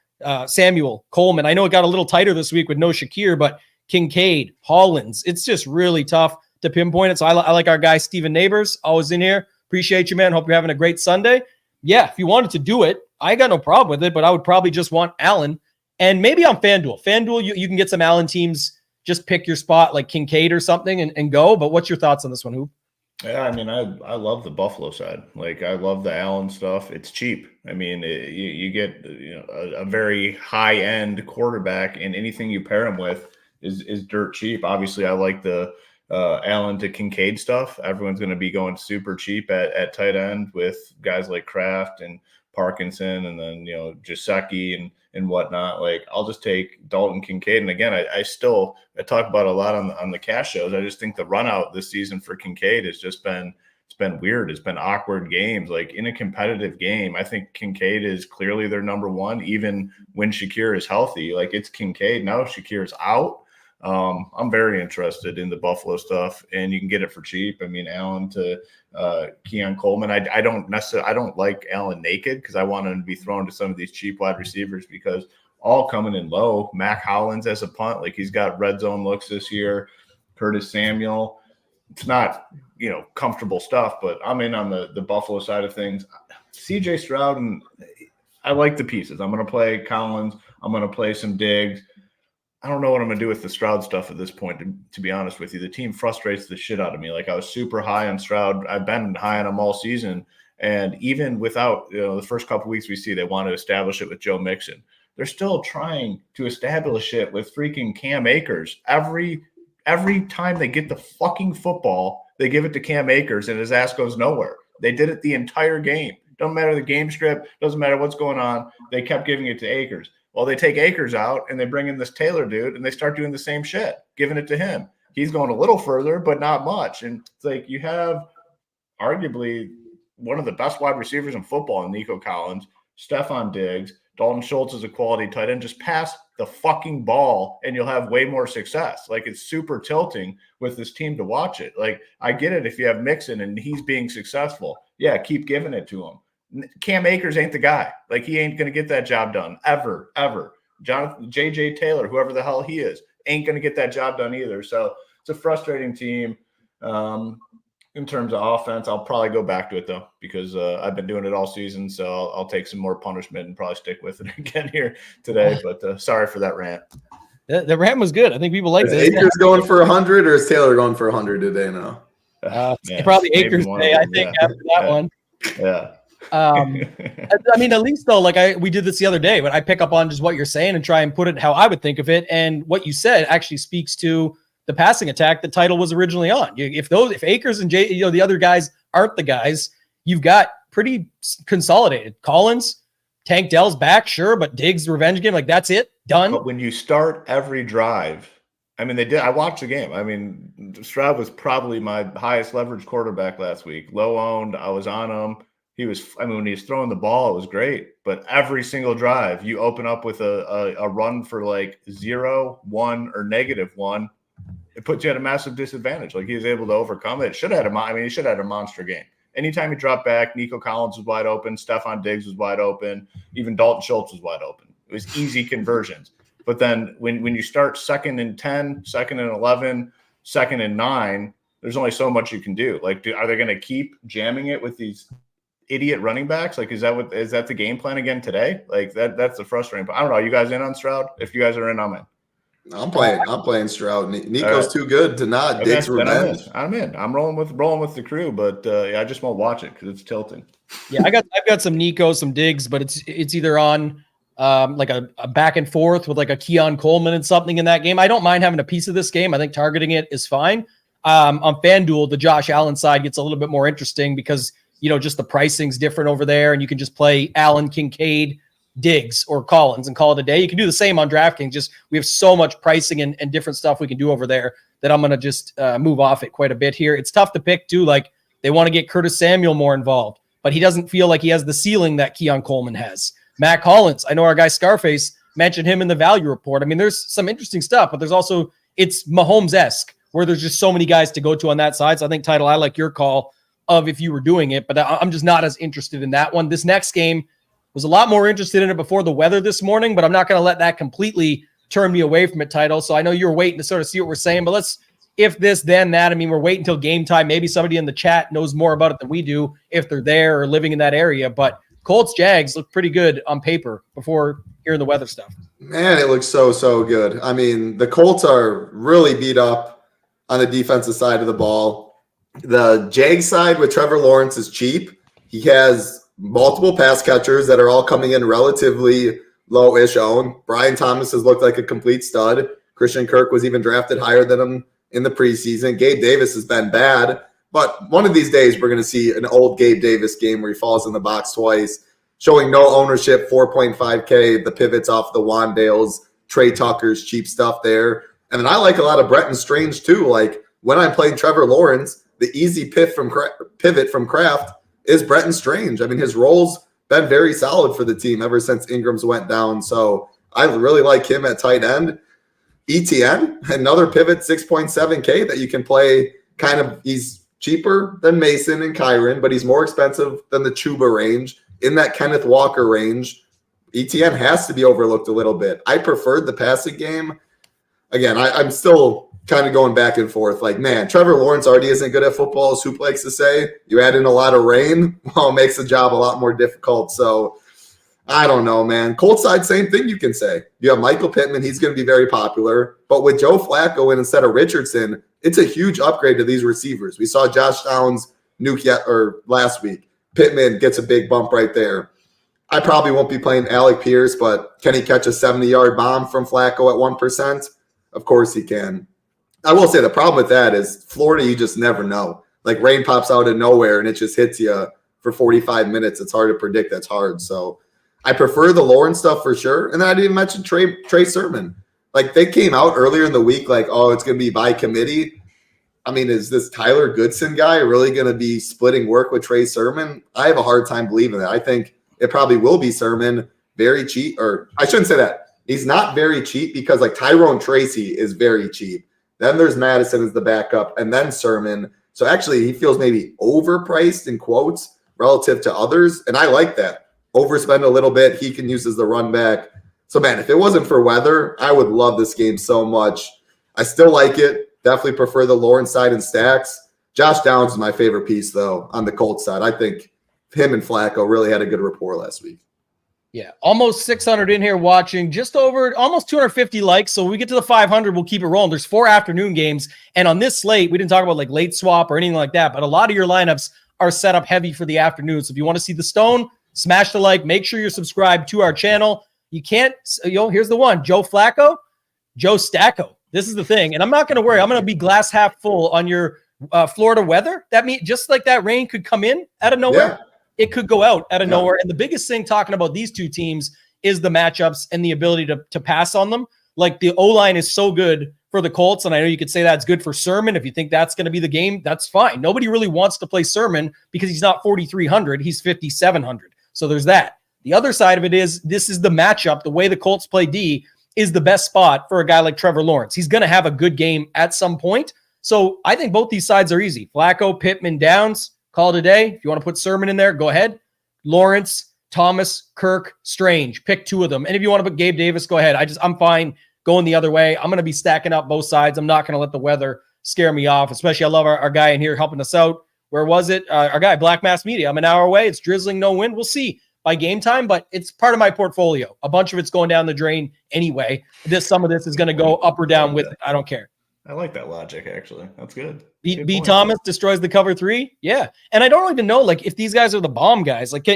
Samuel, Coleman. I know it got a little tighter this week with no Shakir, but Kincaid, Hollins. It's just really tough to pinpoint it. So I like our guy Steven Neighbors, always in here. Appreciate you, man. Hope you're having a great Sunday. Yeah, if you wanted to do it, I got no problem with it, but I would probably just want Allen. And maybe on FanDuel. FanDuel, you can get some Allen teams. Just pick your spot like Kincaid or something and go. But what's your thoughts on this one, Hoop? Yeah, I mean, I love the Buffalo side. Like, I love the Allen stuff. It's cheap. I mean, you get a very high-end quarterback, and anything you pair him with is dirt cheap. Obviously, I like the Allen to Kincaid stuff. Everyone's going to be going super cheap at tight end with guys like Kraft and Parkinson and then, Gesicki and whatnot. Like, I'll just take Dalton Kincaid. And again, I talk about a lot on the cash shows. I just think the run out this season for Kincaid has just been, it's been weird. It's been awkward games. Like in a competitive game, I think Kincaid is clearly their number one, even when Shakir is healthy. Like it's Kincaid. Now Shakir's out. I'm very interested in the Buffalo stuff, and you can get it for cheap. I mean, Allen to Keon Coleman. I don't like Allen naked because I want him to be thrown to some of these cheap wide receivers because all coming in low. Mac Hollins as a punt, like he's got red zone looks this year. Curtis Samuel. It's not comfortable stuff, but I'm in on the Buffalo side of things. CJ Stroud, and I like the pieces. I'm going to play Collins. I'm going to play some Diggs. I don't know what I'm going to do with the Stroud stuff at this point, to be honest with you. The team frustrates the shit out of me. Like I was super high on Stroud. I've been high on him all season. And even without the first couple of weeks we see they want to establish it with Joe Mixon. They're still trying to establish it with freaking Cam Akers. Every time they get the fucking football, they give it to Cam Akers and his ass goes nowhere. They did it the entire game. Doesn't matter the game script. Doesn't matter what's going on. They kept giving it to Akers. Well, they take Akers out and they bring in this Taylor dude and they start doing the same shit, giving it to him. He's going a little further, but not much. And it's like you have arguably one of the best wide receivers in football in Nico Collins, Stephon Diggs, Dalton Schultz is a quality tight end. Just pass the fucking ball and you'll have way more success. Like it's super tilting with this team to watch it. Like I get it if you have Mixon and he's being successful. Yeah, keep giving it to him. Cam Akers ain't the guy. Like he ain't going to get that job done ever. JJ Taylor, whoever the hell he is, ain't going to get that job done either. So it's a frustrating team. In terms of offense, I'll probably go back to it though, because I've been doing it all season. So I'll take some more punishment and probably stick with it again here today. But sorry for that rant. The rant was good. I think people like this. Is Akers going for 100 or is Taylor going for 100 today now? Probably Akers today, I think, after that one. Yeah. I mean, at least though, like we did this the other day, but I pick up on just what you're saying and try and put it how I would think of it. And what you said actually speaks to the passing attack the title was originally on. If Akers and the other guys aren't the guys, you've got pretty consolidated. Collins, Tank Dell's back, sure, but Diggs revenge game, like that's it, done. But when you start every drive, I mean, they did. I watched the game. I mean, Stroud was probably my highest leverage quarterback last week. Low owned, I was on him. When he was throwing the ball, it was great. But every single drive, you open up with a run for like 0, 1, or -1. It puts you at a massive disadvantage. Like he was able to overcome it. He should have had a monster game. Anytime he dropped back, Nico Collins was wide open. Stephon Diggs was wide open. Even Dalton Schultz was wide open. It was easy conversions. But then when you start 2nd and 10, 2nd and 11, 2nd and 9, there's only so much you can do. Like, are they going to keep jamming it with these idiot running backs? Like, is that the game plan again today? Like that's the frustrating. But I don't know. Are you guys in on Stroud? If you guys are in, I'm in. I'm playing Stroud. Nico's too good to not. Diggs revenge. I'm in. I'm rolling with the crew, but I just won't watch it because it's tilting. Yeah, I've got some Nico, some Diggs, but it's either on like a back and forth with like a Keon Coleman and something in that game. I don't mind having a piece of this game. I think targeting it is fine. On FanDuel, the Josh Allen side gets a little bit more interesting because, just the pricing's different over there, and you can just play Allen, Kincaid, Diggs, or Collins and call it a day. You can do the same on DraftKings. Just we have so much pricing and different stuff we can do over there that I'm going to just move off it quite a bit here. It's tough to pick too. Like they want to get Curtis Samuel more involved, but he doesn't feel like he has the ceiling that Keon Coleman has. Matt Collins, I know our guy Scarface mentioned him in the value report. I mean, there's some interesting stuff, but there's also, it's Mahomes-esque where there's just so many guys to go to on that side. So I think, Title, I like your call of if you were doing it, but I'm just not as interested in that one. This next game was a lot more interested in it before the weather this morning, but I'm not going to let that completely turn me away from it, Title. So I know you're waiting to sort of see what we're saying, but let's, if this, then that. I mean, we're waiting until game time. Maybe somebody in the chat knows more about it than we do if they're there or living in that area, but Colts Jags look pretty good on paper before hearing the weather stuff. Man, it looks so good. I mean, the Colts are really beat up on the defensive side of the ball. The Jags side with Trevor Lawrence is cheap. He has multiple pass catchers that are all coming in relatively low-ish owned. Brian Thomas has looked like a complete stud. Christian Kirk was even drafted higher than him in the preseason. Gabe Davis has been bad. But one of these days, we're going to see an old Gabe Davis game where he falls in the box twice, showing no ownership, 4.5K, the pivots off the Wandales, Trey Tucker's cheap stuff there. And then I like a lot of Bretton Strange too. Like when I'm playing Trevor Lawrence, the easy pivot from Kraft is Bretton Strange. I mean, his role's been very solid for the team ever since Ingram's went down. So I really like him at tight end. ETN, another pivot, 6.7K that you can play kind of, he's cheaper than Mason and Kyron, but he's more expensive than the Chuba range. In that Kenneth Walker range, ETN has to be overlooked a little bit. I preferred the passing game. Again, I'm still kind of going back and forth. Like, man, Trevor Lawrence already isn't good at football, as Hoop likes to say. You add in a lot of rain, well, it makes the job a lot more difficult. So I don't know, man. Colts side, same thing you can say. You have Michael Pittman. He's going to be very popular. But with Joe Flacco in instead of Richardson, it's a huge upgrade to these receivers. We saw Josh Downs nuke last week. Pittman gets a big bump right there. I probably won't be playing Alec Pierce, but can he catch a 70-yard bomb from Flacco at 1%? Of course he can. I will say the problem with that is Florida, you just never know. Like rain pops out of nowhere and it just hits you for 45 minutes. It's hard to predict. That's hard. So I prefer the Lawrence stuff for sure. And then I didn't mention Trey Sermon. Like they came out earlier in the week like, oh, it's going to be by committee. I mean, is this Tyler Goodson guy really going to be splitting work with Trey Sermon? I have a hard time believing that. I think it probably will be Sermon, very cheap. Or I shouldn't say that. He's not very cheap because like Tyrone Tracy is very cheap. Then there's Madison as the backup and then Sermon. So actually he feels maybe overpriced in quotes relative to others. And I like that. Overspend a little bit. He can use as the run back. So man, if it wasn't for weather, I would love this game so much. I still like it. Definitely prefer the Lawrence side in stacks. Josh Downs is my favorite piece, though, on the Colts side. I think him and Flacco really had a good rapport last week. Yeah, almost 600 in here watching, just over almost 250 likes. So when we get to the 500, we'll keep it rolling. There's 4 afternoon games. And on this slate, we didn't talk about like late swap or anything like that, but a lot of your lineups are set up heavy for the afternoon. So if you want to see the stone, smash the like. Make sure you're subscribed to our channel. You can't, here's the one, Joe Flacco, Joe Stacco. This is the thing. And I'm not going to worry. I'm going to be glass half full on your Florida weather. That means just like that rain could come in out of nowhere. Yeah. It could go out of nowhere. And the biggest thing talking about these two teams is the matchups and the ability to pass on them. Like the O-line is so good for the Colts. And I know you could say that's good for Sermon. If you think that's going to be the game, that's fine. Nobody really wants to play Sermon because he's not 4,300. He's 5,700. So there's that. The other side of it is this is the matchup. The way the Colts play D is the best spot for a guy like Trevor Lawrence. He's going to have a good game at some point. So I think both these sides are easy. Flacco, Pittman, Downs, call it a day. If you want to put Sermon in there, go ahead. Lawrence, Thomas, Kirk, Strange. Pick 2 of them. And if you want to put Gabe Davis, go ahead. I'm fine going the other way. I'm going to be stacking up both sides. I'm not going to let the weather scare me off, especially I love our guy in here helping us out. Where was it? Our guy, Black Mass Media. I'm an hour away. It's drizzling, no wind. We'll see by game time, but it's part of my portfolio. A bunch of it's going down the drain anyway. Some of this is going to go up or down with it. I don't care. I like that logic, actually. That's good. B. Thomas destroys the cover 3. Yeah. And I don't even know, like, if these guys are the bomb guys. Like,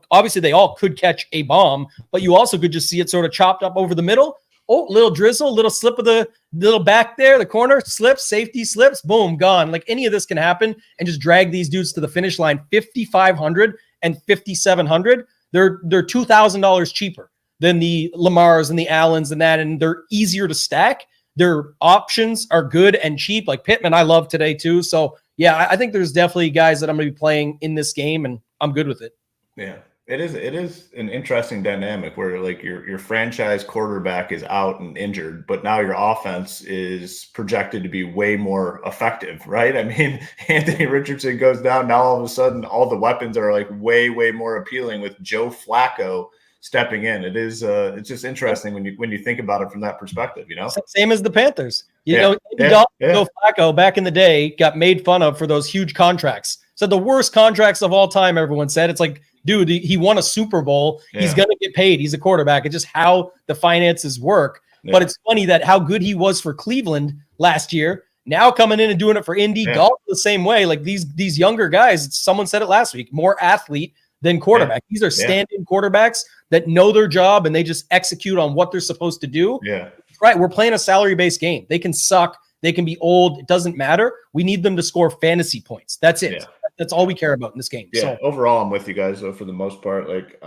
obviously they all could catch a bomb, but you also could just see it sort of chopped up over the middle. Oh, little drizzle, little slip of the little back there, the corner slips, safety slips, boom, gone. Like, any of this can happen and just drag these dudes to the finish line. 5,500 and 5,700. They're $2,000 cheaper than the Lamars and the Allens and that, and they're easier to stack. Their options are good and cheap. Like Pittman, I love today too. So yeah, I think there's definitely guys that I'm going to be playing in this game, and I'm good with it. Yeah, it is an interesting dynamic where like your franchise quarterback is out and injured, but now your offense is projected to be way more effective, right? I mean, Anthony Richardson goes down. Now all of a sudden, all the weapons are like way more appealing with Joe Flacco stepping in. It is it's just interesting when you think about it from that perspective, Same as the Panthers. Joe Flacco back in the day got made fun of for those huge contracts. So the worst contracts of all time, everyone said. It's like, dude, he won a Super Bowl. Yeah. He's going to get paid. He's a quarterback. It's just how the finances work. Yeah. But it's funny that how good he was for Cleveland last year, now coming in and doing it for Indy, golf the same way. Like these younger guys, someone said it last week, more athlete than quarterback. These are stand-in quarterbacks that know their job and they just execute on what they're supposed to do. Yeah. Right. We're playing a salary-based game. They can suck. They can be old. It doesn't matter. We need them to score fantasy points. That's it. Yeah. That's all we care about in this game. Yeah. So overall, I'm with you guys though, for the most part. Like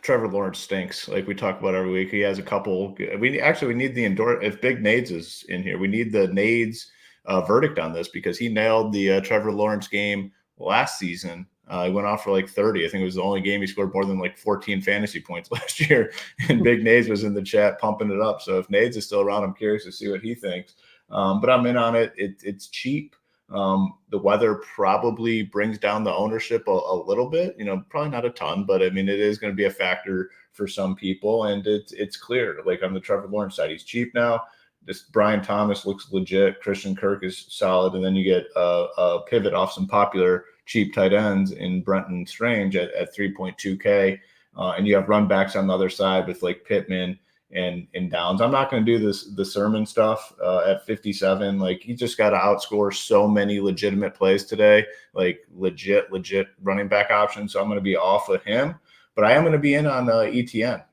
Trevor Lawrence stinks. Like we talk about every week. He has a couple. We need the if Big Nades is in here, we need the Nades verdict on this because he nailed the Trevor Lawrence game last season. He went off for like 30. I think it was the only game he scored more than like 14 fantasy points last year. And Big Nades was in the chat pumping it up. So if Nades is still around, I'm curious to see what he thinks. But I'm in on it. It's cheap. The weather probably brings down the ownership a little bit, probably not a ton, but I mean, it is going to be a factor for some people. And it's clear, like on the Trevor Lawrence side, he's cheap now. This Brian Thomas looks legit. Christian Kirk is solid. And then you get a pivot off some popular cheap tight ends in Brenton Strange at 3.2K. And you have run backs on the other side with like Pittman and Downs. I'm not going to do the Sermon stuff at 57. Like he just got to outscore so many legitimate plays today, like legit running back options. So I'm going to be off of him, but I am going to be in on ETN.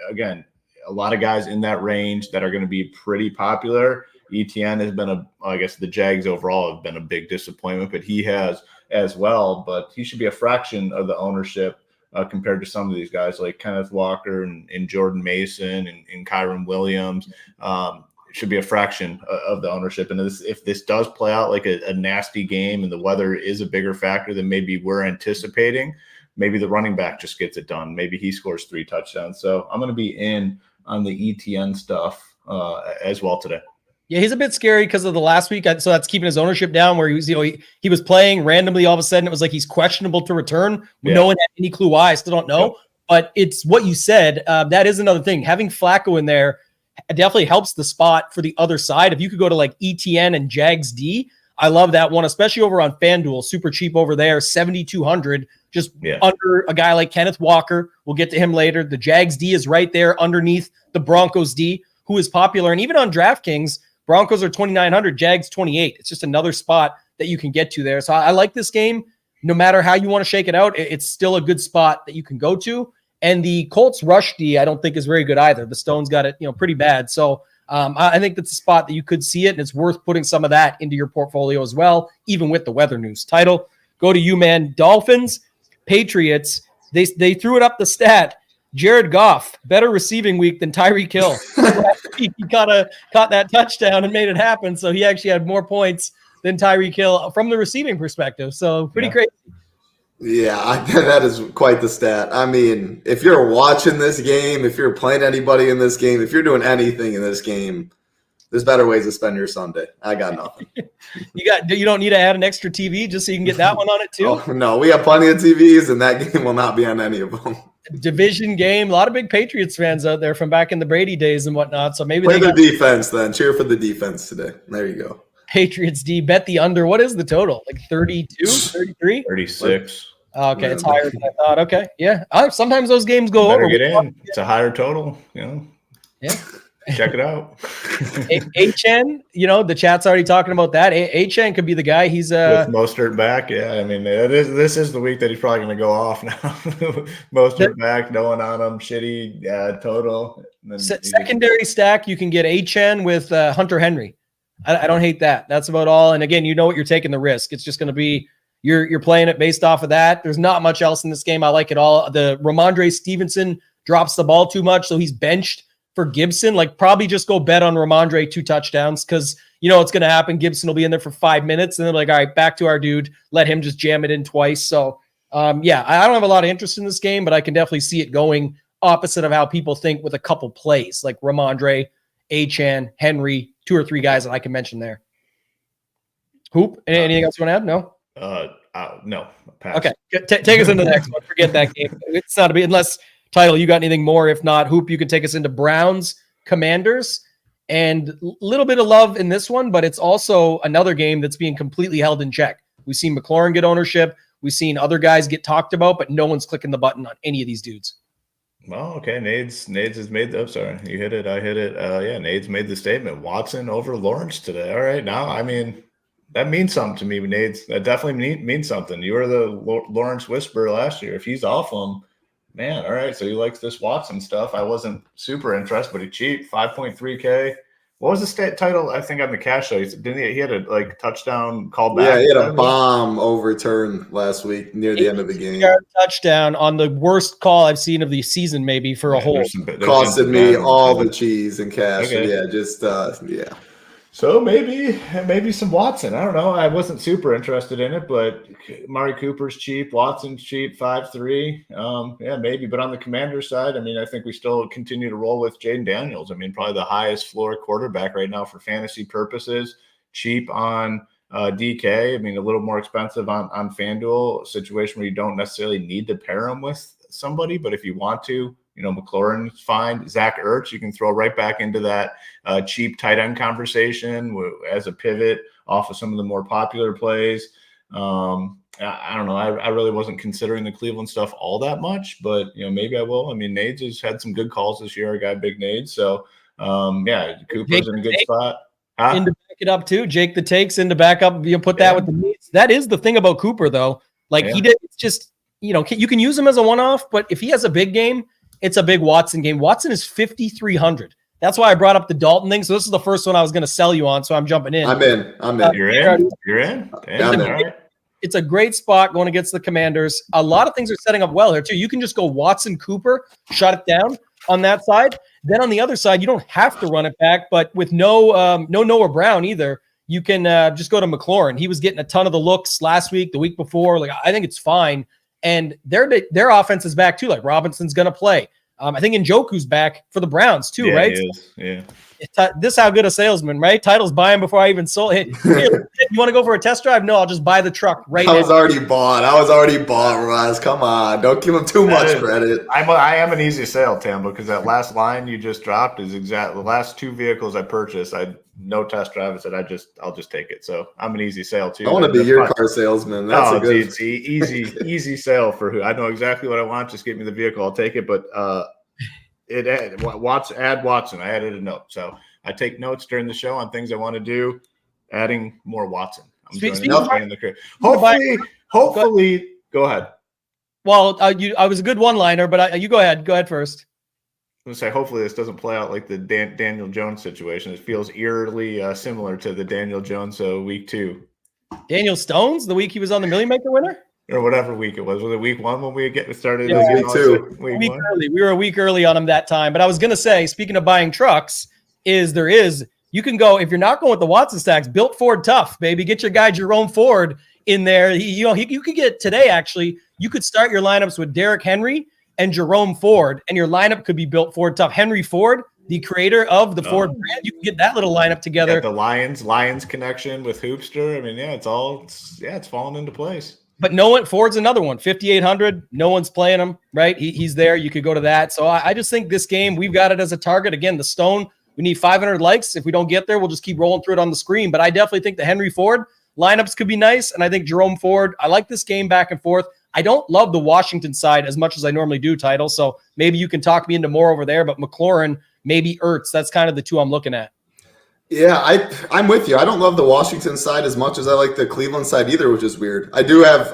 Again, a lot of guys in that range that are going to be pretty popular. ETN has been I guess the Jags overall have been a big disappointment, but he has as well. But he should be a fraction of the ownership compared to some of these guys like Kenneth Walker and Jordan Mason and Kyron Williams. It should be a fraction of the ownership. And if this does play out like a nasty game and the weather is a bigger factor than maybe we're anticipating, maybe the running back just gets it done. Maybe he scores 3 touchdowns. So I'm going to be in on the ETN stuff as well today. Yeah, he's a bit scary because of the last week. So that's keeping his ownership down where he was, he was playing randomly. All of a sudden, it was like he's questionable to return. Yeah. No one had any clue why. I still don't know. Yep. But it's what you said. That is another thing. Having Flacco in there definitely helps the spot for the other side. If you could go to like ETN and Jags D, I love that one, especially over on FanDuel. Super cheap over there, 7,200, just under a guy like Kenneth Walker. We'll get to him later. The Jags D is right there underneath the Broncos D, who is popular. And even on DraftKings, Broncos are 2,900, Jags 28. It's just another spot that you can get to there. So I like this game. No matter how you want to shake it out, it's still a good spot that you can go to. And the Colts rush D, I don't think is very good either. The Stones got it, pretty bad. So I think that's a spot that you could see it, and it's worth putting some of that into your portfolio as well, even with the weather news. Title, go to you, man. Dolphins, Patriots. They threw it up the stat. Jared Goff, better receiving week than Tyreek Hill. He caught that touchdown and made it happen. So he actually had more points than Tyreek Hill from the receiving perspective. So pretty crazy. Yeah, that is quite the stat. I mean, if you're watching this game, if you're playing anybody in this game, if you're doing anything in this game, there's better ways to spend your Sunday. I got nothing. You don't need to add an extra TV just so you can get that one on it too? Oh, no, we have plenty of TVs, and that game will not be on any of them. Division game. A lot of big Patriots fans out there from back in the Brady days and whatnot. So maybe play the defense then. Cheer for the defense today. There you go. Patriots D, bet the under. What is the total? Like 32, 33? 36. Okay, it's higher than I thought. Okay, yeah. Sometimes those games go Better over. get in. It's a higher total. Yeah. Check it out. HN, the chat's already talking about that. HN could be the guy. He's with Mostert back. Yeah, I mean, this is the week that he's probably going to go off now. Mostert back, no one on him, shitty total. Secondary stack, you can get HN with Hunter Henry. I don't hate that. That's about all. And again, you know what you're taking the risk. It's just going to be you're playing it based off of that. There's not much else in this game. I like it all. The Ramondre Stevenson drops the ball too much, so he's benched for Gibson. Like, probably just go bet on Ramondre 2 touchdowns because you know what's going to happen. Gibson will be in there for 5 minutes, and then like, all right, back to our dude. Let him just jam it in twice. So, I don't have a lot of interest in this game, but I can definitely see it going opposite of how people think with a couple plays like Ramondre, Achane, Henry, 2 or 3 guys that I can mention there. Hoop, anything else you want to add? No? No. Pass. Okay, take us into the next one. Forget that game. It's not a big, unless, Title, you got anything more? If not, Hoop, you can take us into Browns, Commanders, and a little bit of love in this one, but it's also another game that's being completely held in check. We've seen McLaurin get ownership. We've seen other guys get talked about, but no one's clicking the button on any of these dudes. Well, okay. Nades has made the. Sorry, you hit it. I hit it. Nades made the statement. Watson over Lawrence today. All right, now I mean that means something to me, Nades. That definitely means something. You were the Lawrence whisperer last year. If he's off him, man, all right. So he likes this Watson stuff. I wasn't super interested, but he cheap 5.3K. What was the state title? I think on the cash show, he had a touchdown call back. Yeah, he had a bomb overturn last week near the end of the game. Touchdown on the worst call I've seen of the season, maybe for a whole. Costed me all the cheese and cash. Okay. Yeah, just So maybe some Watson. I don't know. I wasn't super interested in it, but Amari Cooper's cheap. Watson's cheap, 5.3. Maybe. But on the Commander side, I mean, I think we still continue to roll with Jaden Daniels. I mean, probably the highest floor quarterback right now for fantasy purposes. Cheap on DK. I mean, a little more expensive on FanDuel. A situation where you don't necessarily need to pair him with somebody, but if you want to, McLaurin's fine. Zach Ertz, you can throw right back into that cheap tight end conversation as a pivot off of some of the more popular plays. I don't know. I really wasn't considering the Cleveland stuff all that much, but maybe I will. I mean, Nades has had some good calls this year. I got big Nades, so Cooper's in a good spot. In to back it up too, Jake the takes in to back up. You put that with the Nades. That is the thing about Cooper though. Like he did. It's just you can use him as a one-off, but if he has a big game. It's a big Watson game. Watson is 5,300. That's why I brought up the Dalton thing. So this is the first one I was going to sell you on. So I'm jumping in. I'm in. You're in? It's a great spot going against the Commanders. A lot of things are setting up well here too. You can just go Watson, Cooper, shut it down on that side. Then on the other side, you don't have to run it back, but with no Noah Brown either, you can just go to McLaurin. He was getting a ton of the looks last week, the week before. Like I think it's fine. And their offense is back too. Like Robinson's going to play. I think Njoku's back for the Browns too, right? He is. Yeah. This is how good a salesman, right? Title's buying before I even sold. Hey, you want to go for a test drive? No, I'll just buy the truck right now. I was already bought, Raz. Come on. Don't give him too much credit. I am an easy sale, Tambo, because that last line you just dropped is exactly the last 2 vehicles I purchased. No test drive. I said I'll just take it. So I'm an easy sale too. I want to be your car salesman. That's it's easy sale for who I know exactly what I want. Just give me the vehicle. I'll take it. But add Watson. I added a note. So I take notes during the show on things I want to do. Adding more Watson. I'm joining the crew. Hopefully, go ahead. Well, I was a good one-liner, but you go ahead. Go ahead first. I'm going to say, hopefully this doesn't play out like the Daniel Jones situation. It feels eerily similar to the Daniel Jones week 2. Daniel Stones, the week he was on the Million Maker winner? Or whatever week it was. Was it week 1 when we started? Yeah, week 2. Week early. We were a week early on him that time. But I was going to say, speaking of buying trucks, you can go, if you're not going with the Watson stacks, Built Ford Tough, baby. Get your guy Jerome Ford in there. You could get today, actually, you could start your lineups with Derrick Henry and Jerome Ford, and your lineup could be Built Ford Tough. Henry Ford, the creator of the Ford brand, you can get that little lineup together. The Lions connection with Hoopster. I mean, it's falling into place. But Ford's another one, 5,800. No one's playing him, right? He's there. You could go to that. So I just think this game, we've got it as a target. Again, the Stone We need 500 likes. If we don't get there, we'll just keep rolling through it on the screen. But I definitely think the Henry Ford lineups could be nice. And I think Jerome Ford, I like this game back and forth. I don't love the Washington side as much as I normally do, Title. So maybe you can talk me into more over there. But McLaurin, maybe Ertz. That's kind of the two I'm looking at. Yeah, I'm with you. I don't love the Washington side as much as I like the Cleveland side either, which is weird. I do have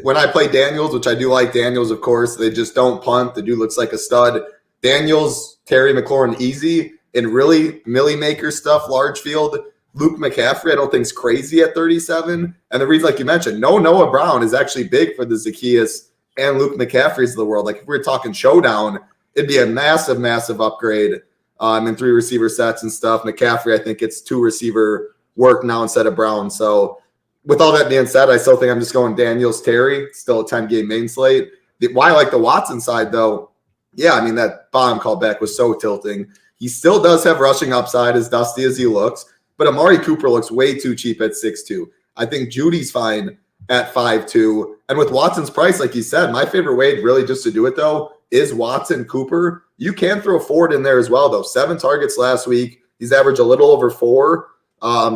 when I play Daniels, which I do like Daniels, of course, they just don't punt. The dude looks like a stud. Daniels, Terry McLaurin, easy. And really, Millie Maker stuff, large field. Luke McCaffrey, I don't think is crazy at 37. And the reason, like you mentioned, no Noah Brown is actually big for the Zacchaeus and Luke McCaffreys of the world. Like if we're talking showdown, it'd be a massive, massive upgrade. In 3 receiver sets and stuff. McCaffrey, I think it's 2 receiver work now instead of Brown. So with all that being said, I still think I'm just going Daniels, Terry, still a 10-game main slate. Why I like the Watson side, though, yeah, I mean, that bomb callback was so tilting. He still does have rushing upside, as dusty as he looks, but Amari Cooper looks way too cheap at 6'2". I think Judy's fine at 5'2". And with Watson's price, like you said, my favorite way really just to do it, though, is Watson Cooper. You can throw Ford in there as well, though. 7 targets last week. He's averaged a little over 4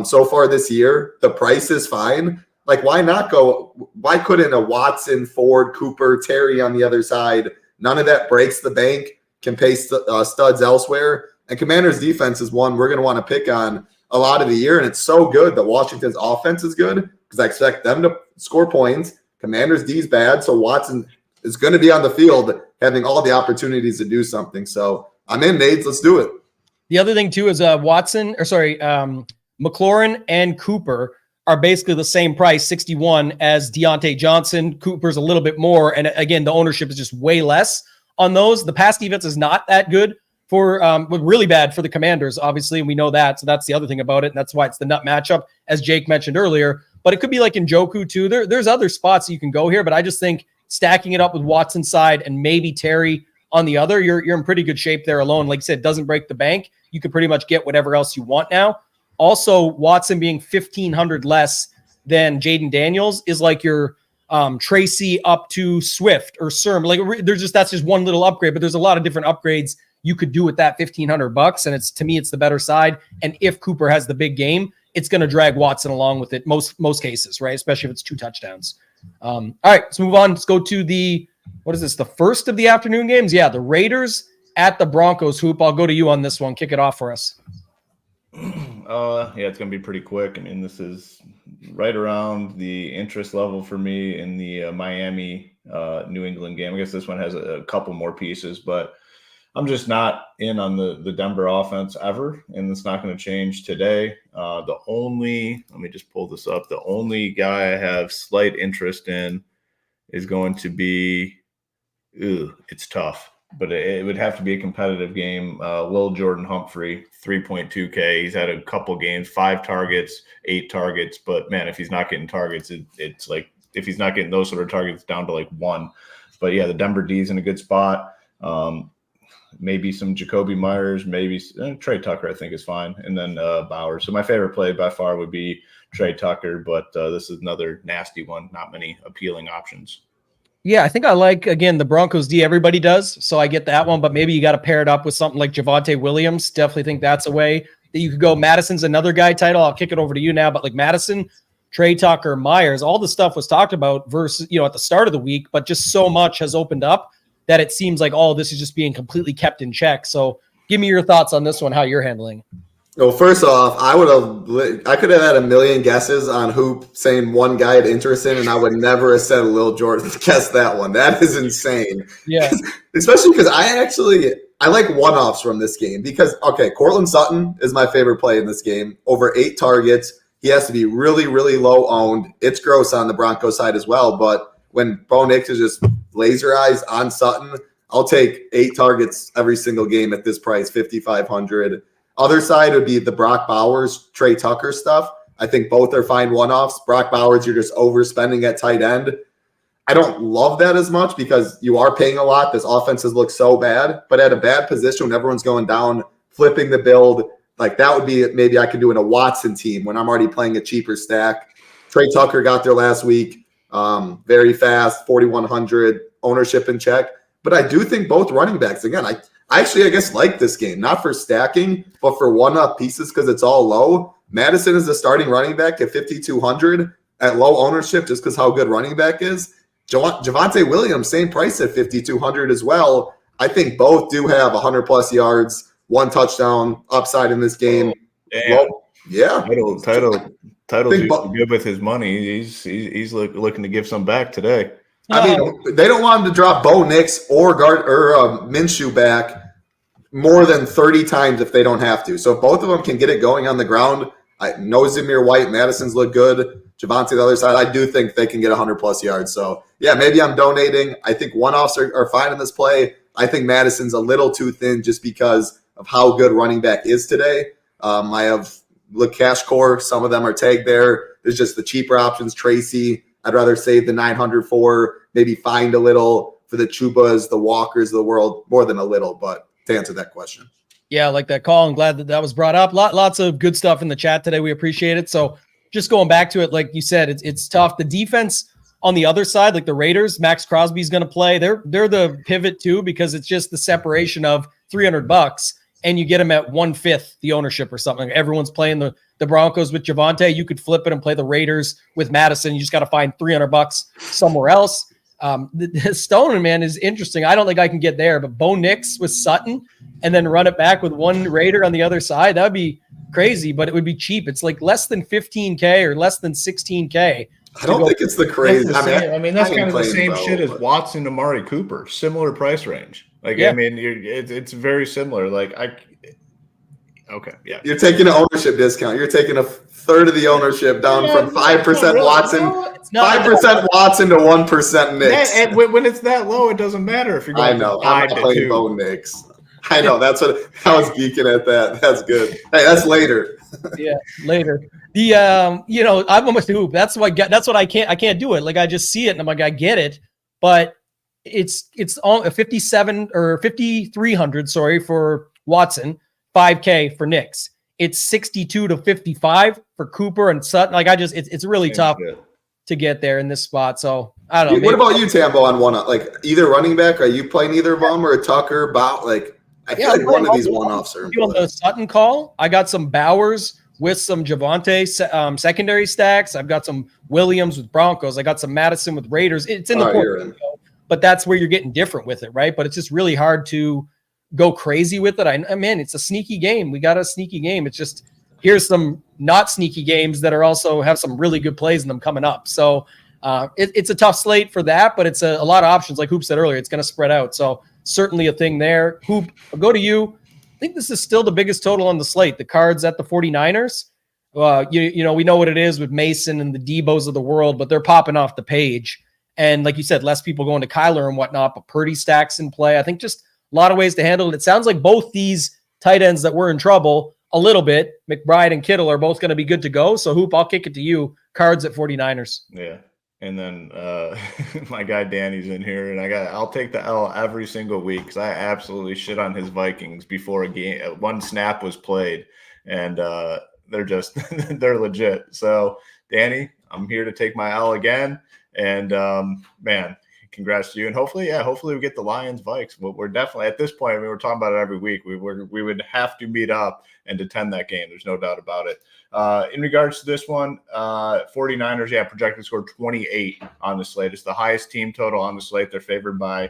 so far this year. The price is fine. Like, why not go? Why couldn't a Watson, Ford, Cooper, Terry on the other side? None of that breaks the bank. Can pay studs elsewhere. And Commanders' defense is one we're going to want to pick on a lot of the year. And it's so good that Washington's offense is good because I expect them to score points. Commanders' D is bad, so Watson is going to be on the field having all the opportunities to do something. So I'm in, Nades. Let's do it. The other thing, too, is McLaurin and Cooper are basically the same price, 61, as Deontay Johnson. Cooper's a little bit more. And again, the ownership is just way less on those. The pass defense is not that good for really bad for the Commanders, obviously. And we know that. So that's the other thing about it. And that's why it's the nut matchup, as Jake mentioned earlier. But it could be like Njoku, too. There's other spots that you can go here, but I just think stacking it up with Watson's side and maybe Terry on the other, you're in pretty good shape there alone. Like I said, it doesn't break the bank. You could pretty much get whatever else you want now. Also, Watson being 1,500 less than Jaden Daniels is like your Tracy up to Swift or Serm. Like that's just one little upgrade, but there's a lot of different upgrades you could do with that $1,500. And to me, it's the better side. And if Cooper has the big game, it's going to drag Watson along with it most cases, right? Especially if it's 2 touchdowns. All right, let's move on. Let's go to the first of the afternoon games? Yeah, the Raiders at the Broncos. Hoop, I'll go to you on this one. Kick it off for us. Yeah, it's going to be pretty quick. I mean, this is right around the interest level for me in the Miami New England game. I guess this one has a couple more pieces, but I'm just not in on the Denver offense ever, and it's not going to change today. Let me just pull this up. The only guy I have slight interest in is going to be, it's tough, but it would have to be a competitive game. Lil Jordan Humphrey, 3.2K. He's had a couple games, 5 targets, 8 targets, but man, if he's not getting targets, it's like, if he's not getting those sort of targets, down to like 1. But yeah, the Denver D is in a good spot. Maybe some Jacoby Myers, maybe Trey Tucker, I think is fine. And then Bowers. So my favorite play by far would be Trey Tucker, but this is another nasty one. Not many appealing options. Yeah, I think I like, again, the Broncos D. Everybody does, so I get that one. But maybe you got to pair it up with something like Javonte Williams. Definitely think that's a way that you could go. Madison's another guy, Title. I'll kick it over to you now. But like Madison, Trey Tucker, Myers, all the stuff was talked about versus, at the start of the week, but just so much has opened up that it seems like all of this is just being completely kept in check. So give me your thoughts on this one, how you're handling. Well, first off, I could have had a million guesses on Hoop saying one guy had interest in, and I would never have said Lil Jordan. Guess that one. That is insane. Yeah. Especially because I like one-offs from this game because, okay, Cortland Sutton is my favorite play in this game. Over 8 targets. He has to be really, really low owned. It's gross on the Broncos side as well, but when Bo Nix is just laser eyes on Sutton, I'll take 8 targets every single game at this price, 5,500. Other side would be the Brock Bowers, Trey Tucker stuff. I think both are fine one-offs. Brock Bowers, you're just overspending at tight end. I don't love that as much because you are paying a lot. This offense has looked so bad, but at a bad position when everyone's going down, flipping the build, like that would be maybe I could do in a Watson team when I'm already playing a cheaper stack. Trey Tucker got there last week. Very fast, 4,100, ownership in check. But I do think both running backs, again, I guess, like this game, not for stacking, but for one-up pieces because it's all low. Madison is the starting running back at 5,200 at low ownership just because how good running back is. Javonte Williams, same price at 5,200 as well. I think both do have 100-plus yards, 1 touchdown upside in this game. Yeah. Title's good with his money. He's looking to give some back today. I mean, they don't want him to drop Bo Nix or Minshew back more than 30 times if they don't have to. So if both of them can get it going on the ground, I know Zamir White, Madison's look good. Javonte the other side, I do think they can get 100-plus yards. So, yeah, maybe I'm donating. I think one-offs are fine in this play. I think Madison's a little too thin just because of how good running back is today. I have cash core. Some of them are tagged there. There's just the cheaper options. Tracy, I'd rather save the 900 for, maybe find a little for the Chubas, the Walkers of the world, more than a little, but to answer that question. Yeah, I like that call. I'm glad that was brought up. Lots of good stuff in the chat today. We appreciate it. So just going back to it, like you said, it's tough. The defense on the other side, like the Raiders, Max Crosby's going to play. They're the pivot too, because it's just the separation of $300 and you get them at 1/5 the ownership or something. Everyone's playing the Broncos with Javonte. You could flip it and play the Raiders with Madison. You just got to find $300 somewhere else. The Stoneman, man, is interesting. I don't think I can get there, but Bo Nix with Sutton and then run it back with one Raider on the other side, that would be crazy, but it would be cheap. It's like less than 15K or less than 16K. I don't think it's the crazy. That's kind of the same shit as Watson, Amari Cooper, similar price range. Like, yeah. I mean, it's very similar. Like, okay, yeah. You're taking an ownership discount. You're taking a third of the ownership down from 5% Watson, 5% Watson to 1% Nix. And when it's that low, it doesn't matter if you're going. I know. I'm not playing Bo Nix. I know. That's what I was geeking at. That's good. Hey, that's later. Yeah, later. The I'm almost hoop. That's what I can't do it. Like, I just see it and I'm like, I get it, but it's all 57 or 5,300. Sorry, for Watson, 5K for Nix. It's 62 to 55 for Cooper and Sutton. Like, it's really tough to get there in this spot. So I don't know. What about you, Tambo, on one? Like, either running back? Are you playing either of them, or Tucker? Like, I feel like one of these one-offs are. On the Sutton call, I got some Bowers with some Javonte secondary stacks. I've got some Williams with Broncos. I got some Madison with Raiders. It's in the portfolio, but that's where you're getting different with it, right? But it's just really hard to go crazy with it. Man, it's a sneaky game. We got a sneaky game. It's just, here's some not sneaky games that are also have some really good plays in them coming up. So it's a tough slate for that, but it's a lot of options. Like Hoop said earlier, it's going to spread out. So certainly a thing there. Hoop, I'll go to you. I think this is still the biggest total on the slate. The Cards at the 49ers. We know what it is with Mason and the Debos of the world, but they're popping off the page. And like you said, less people going to Kyler and whatnot, but Purdy stacks in play. I think just a lot of ways to handle it. It sounds like both these tight ends that were in trouble a little bit, McBride and Kittle, are both going to be good to go. So Hoop, I'll kick it to you. Cards at 49ers. Yeah. And then my guy Danny's in here, and I'll take the L every single week because I absolutely shit on his Vikings before a game. One snap was played, and they're legit. So Danny, I'm here to take my L again, and man, congrats to you. And hopefully we get the Lions Vikes. We're definitely at this point. I mean, we're talking about it every week. We would have to meet up and attend that game. There's no doubt about it. In regards to this one, 49ers, projected score 28 on the slate. It's the highest team total on the slate. They're favored by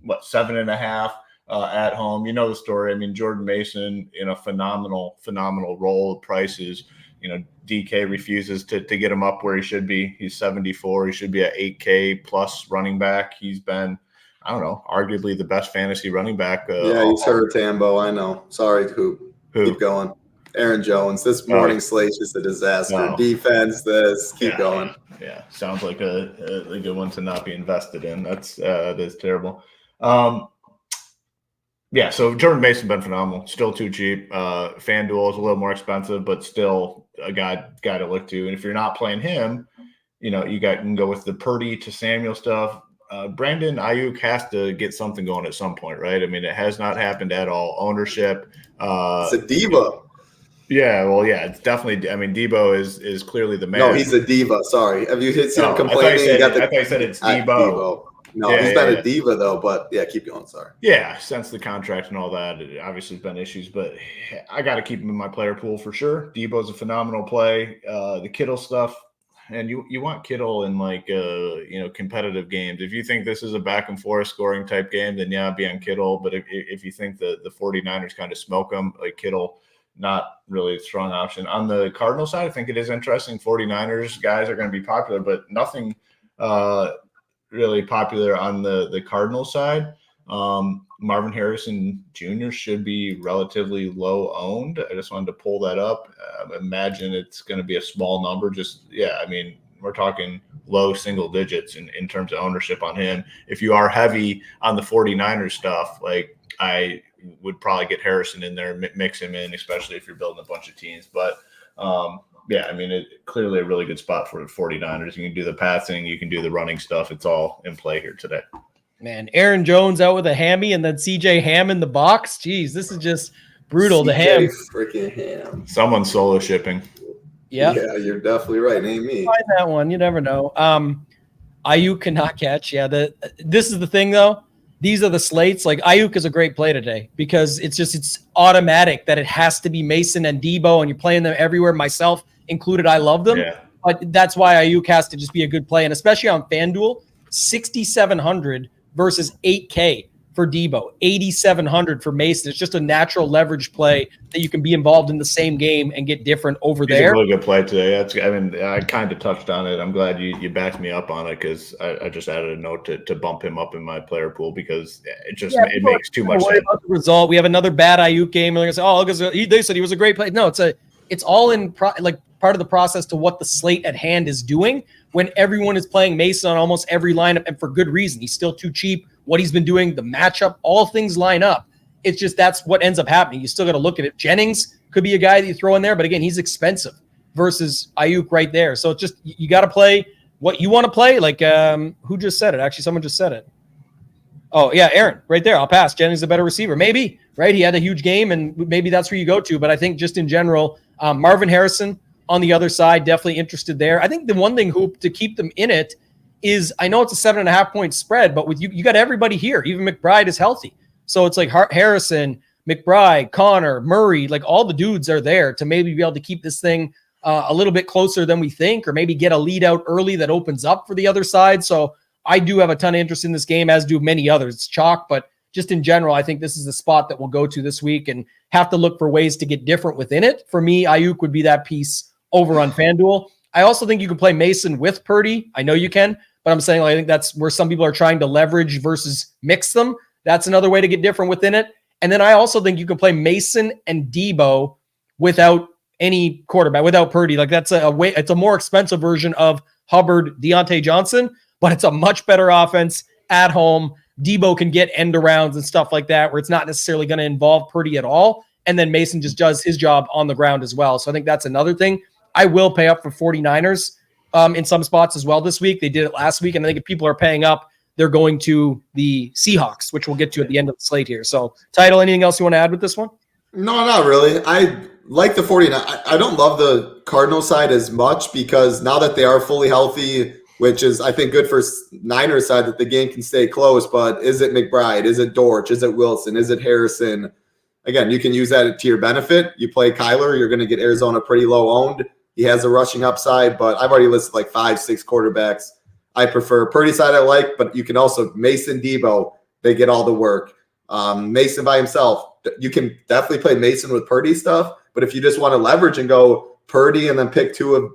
7.5 at home. You know the story. I mean, Jordan Mason in a phenomenal role. Prices, DK refuses to get him up where he should be. He's 74. He should be at 8K plus running back. He's been, I don't know, arguably the best fantasy running back. He's hurt, Tambo. I know. Sorry, Hoop. Keep going. Aaron Jones. This morning slate's just a disaster. Defense, keep going. Yeah, sounds like a good one to not be invested in. That's terrible. So Jordan Mason been phenomenal. Still too cheap. FanDuel is a little more expensive, but still a guy to look to. And if you're not playing him, you can go with the Purdy to Samuel stuff. Brandon Ayuk has to get something going at some point, right? I mean, it has not happened at all. Ownership. It's a diva. Yeah, well, yeah, it's definitely. I mean, Debo is clearly the man. No, he's a diva. Sorry, have you seen him complaining? I thought you said it's Debo. No, he's been a diva though, but yeah, keep going. Sorry. Yeah, since the contract and all that, it obviously has been issues, but I got to keep him in my player pool for sure. Debo's a phenomenal play. The Kittle stuff, and you want Kittle in like competitive games. If you think this is a back and forth scoring type game, then yeah, be on Kittle. But if you think the 49ers kind of smoke them, like Kittle, not really a strong option. On the Cardinal side, I think it is interesting. 49ers guys are going to be popular, but nothing really popular on the Cardinal side. Marvin Harrison Jr. should be relatively low owned. I just wanted to pull that up. Imagine it's going to be a small number. We're talking low single digits in terms of ownership on him. If you are heavy on the 49ers stuff, like I would probably get Harrison in there, mix him in, especially if you're building a bunch of teams. But clearly a really good spot for the 49ers. You can do the passing, you can do the running stuff. It's all in play here today. Man, Aaron Jones out with a hammy and then CJ Ham in the box. Jeez, this is just brutal. The Ham. Freaking Ham. Someone's solo shipping. Yep. Yeah, you're definitely right. Ain't me. Find that one. You never know. Ayuk cannot catch. Yeah, this is the thing, though. These are the slates. Like Ayuk is a great play today because it's automatic that it has to be Mason and Debo, and you're playing them everywhere, myself included. I love them. Yeah. But that's why Ayuk has to just be a good play. And especially on FanDuel, 6,700 versus 8K for Debo, 8,700 for Mason. It's just a natural leverage play that you can be involved in the same game and get different over there. It's a really good play today. I kind of touched on it. I'm glad you backed me up on it because I just added a note to bump him up in my player pool because it makes too much sense. About the result. We have another bad Ayuk game. And they're going to say, they said he was a great play. No, it's all in part of the process to what the slate at hand is doing when everyone is playing Mason on almost every lineup and for good reason. He's still too cheap. What he's been doing, the matchup, all things line up. It's just that's what ends up happening. You still got to look at it. Jennings could be a guy that you throw in there, but again, he's expensive versus Ayuk right there. So it's just you got to play what you want to play. Like who just said it? Actually, someone just said it. Oh yeah, Aaron, right there. I'll pass. Jennings is a better receiver, maybe. Right? He had a huge game, and maybe that's where you go to. But I think just in general, Marvin Harrison on the other side, definitely interested there. I think the one thing, Hoop, to keep them in it is I know it's a 7.5 point spread, but with you got everybody here. Even McBride is healthy. So it's like Harrison, McBride, Connor, Murray, like all the dudes are there to maybe be able to keep this thing a little bit closer than we think, or maybe get a lead out early that opens up for the other side. So I do have a ton of interest in this game, as do many others. It's chalk, but just in general, I think this is the spot that we'll go to this week and have to look for ways to get different within it. For me, Ayuk would be that piece over on FanDuel. I also think you can play Mason with Purdy. I know you can, but I'm saying I think that's where some people are trying to leverage versus mix them. That's another way to get different within it. And then I also think you can play Mason and Debo without any quarterback, without Purdy. Like that's it's a more expensive version of Hubbard, Deontay Johnson, but it's a much better offense at home. Debo can get end arounds and stuff like that, where it's not necessarily going to involve Purdy at all. And then Mason just does his job on the ground as well. So I think that's another thing. I will pay up for 49ers in some spots as well this week. They did it last week. And I think if people are paying up, they're going to the Seahawks, which we'll get to at the end of the slate here. So, Title, anything else you want to add with this one? No, not really. I like the 49ers. I don't love the Cardinal side as much because now that they are fully healthy, which is, I think, good for Niners side that the game can stay close. But is it McBride? Is it Dortch? Is it Wilson? Is it Harrison? Again, you can use that to your benefit. You play Kyler, you're going to get Arizona pretty low owned. He has a rushing upside, but I've already listed like 5-6 quarterbacks I prefer. Purdy side I like, but you can also Mason, Debo, they get all the work. Mason by himself, you can definitely play Mason with Purdy stuff, but if you just want to leverage and go Purdy and then pick two of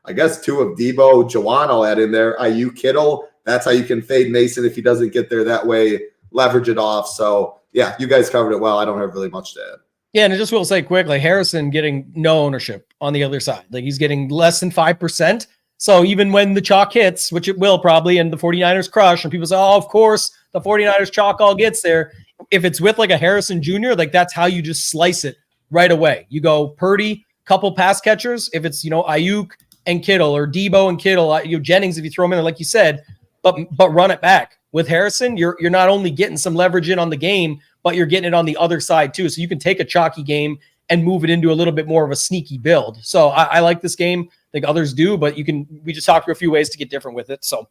Debo, Jawan, I'll add in there, Ayuk, Kittle, that's how you can fade Mason if he doesn't get there that way, leverage it off. So, yeah, you guys covered it well. I don't have really much to add. Yeah, and I just will say quickly, Harrison getting no ownership on the other side. Like he's getting less than 5%. So even when the chalk hits, which it will probably, and the 49ers crush, and people say, oh, of course, the 49ers chalk all gets there. If it's with like a Harrison Jr., like that's how you just slice it right away. You go Purdy, couple pass catchers. If it's, Ayuk and Kittle or Debo and Kittle, Jennings, if you throw them in there, like you said, but run it back. With Harrison, you're not only getting some leverage in on the game, but you're getting it on the other side too. So you can take a chalky game and move it into a little bit more of a sneaky build. So I like this game. I think others do, but we just talked through a few ways to get different with it. So,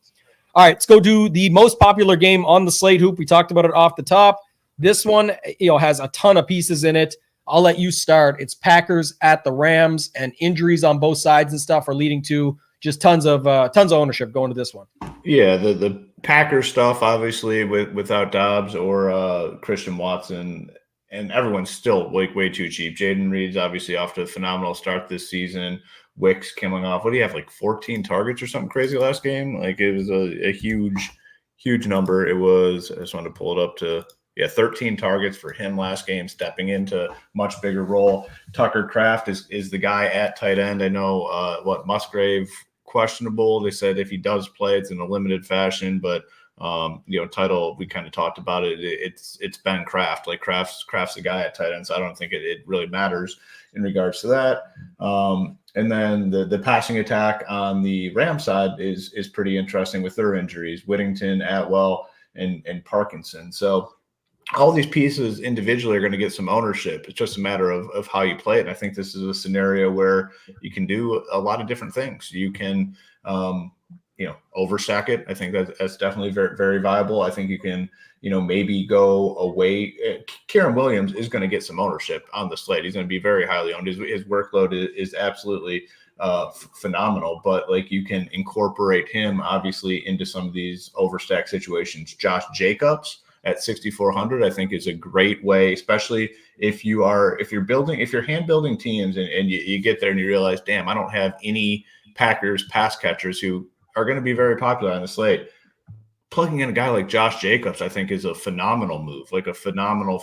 All right, let's go do the most popular game on the slate, Hoop. We talked about it off the top. This one, has a ton of pieces in it. I'll let you start. It's Packers at the Rams, and injuries on both sides and stuff are leading to just tons of ownership going to this one. Yeah, the Packers stuff, obviously, without Dobbs or Christian Watson, and everyone's still way too cheap. Jaden Reed's obviously off to a phenomenal start this season. Wicks coming off, what do you have, like 14 targets or something crazy last game? Like, it was a huge number. It was, I just wanted to pull it up to, 13 targets for him last game, stepping into much bigger role. Tucker Kraft is the guy at tight end. I know Musgrave questionable. They said if he does play, it's in a limited fashion, but title, we kind of talked about it. It's Ben Kraft. Like Kraft's the guy at tight end, so I don't think it really matters in regards to that. And then the passing attack on the Ram side is pretty interesting with their injuries, Whittington, Atwell, and Parkinson. So all these pieces individually are going to get some ownership. It's just a matter of how you play it. And I think this is a scenario where you can do a lot of different things. You can, overstack it. I think that's definitely very, very viable. I think you can, maybe go away. Kieran Williams is going to get some ownership on the slate. He's going to be very highly owned. His workload is absolutely phenomenal, but like you can incorporate him obviously into some of these overstack situations. Josh Jacobs at 6,400, I think is a great way, especially if you're hand building teams and you get there and you realize, damn, I don't have any Packers pass catchers who are going to be very popular on the slate. Plugging in a guy like Josh Jacobs, I think, is a phenomenal move, like a phenomenal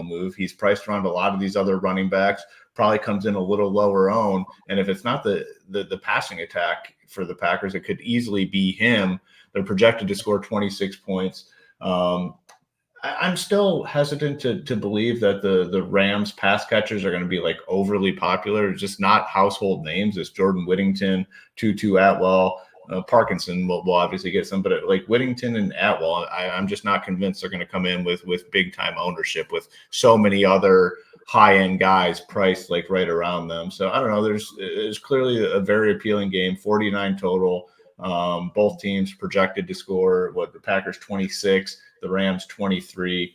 move. He's priced around a lot of these other running backs, probably comes in a little lower owned. And if it's not the passing attack for the Packers, it could easily be him. They're projected to score 26 points. I'm still hesitant to believe that the Rams pass catchers are going to be like overly popular. It's just not household names. It's Jordan Whittington, Tutu Atwell, Parkinson will obviously get some, but like Whittington and Atwell, I'm just not convinced they're going to come in with big time ownership with so many other high end guys priced like right around them. So I don't know. There's clearly a very appealing game, 49 total. Both teams projected to score the Packers 26, the Rams 23.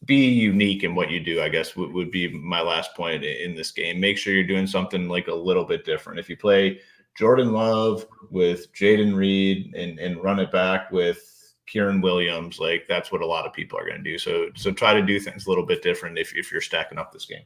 Be unique in what you do, I guess would be my last point in this game. Make sure you're doing something like a little bit different. If you play Jordan Love with Jaden Reed and run it back with Kieran Williams, like that's what a lot of people are going to do. So try to do things a little bit different if you're stacking up this game.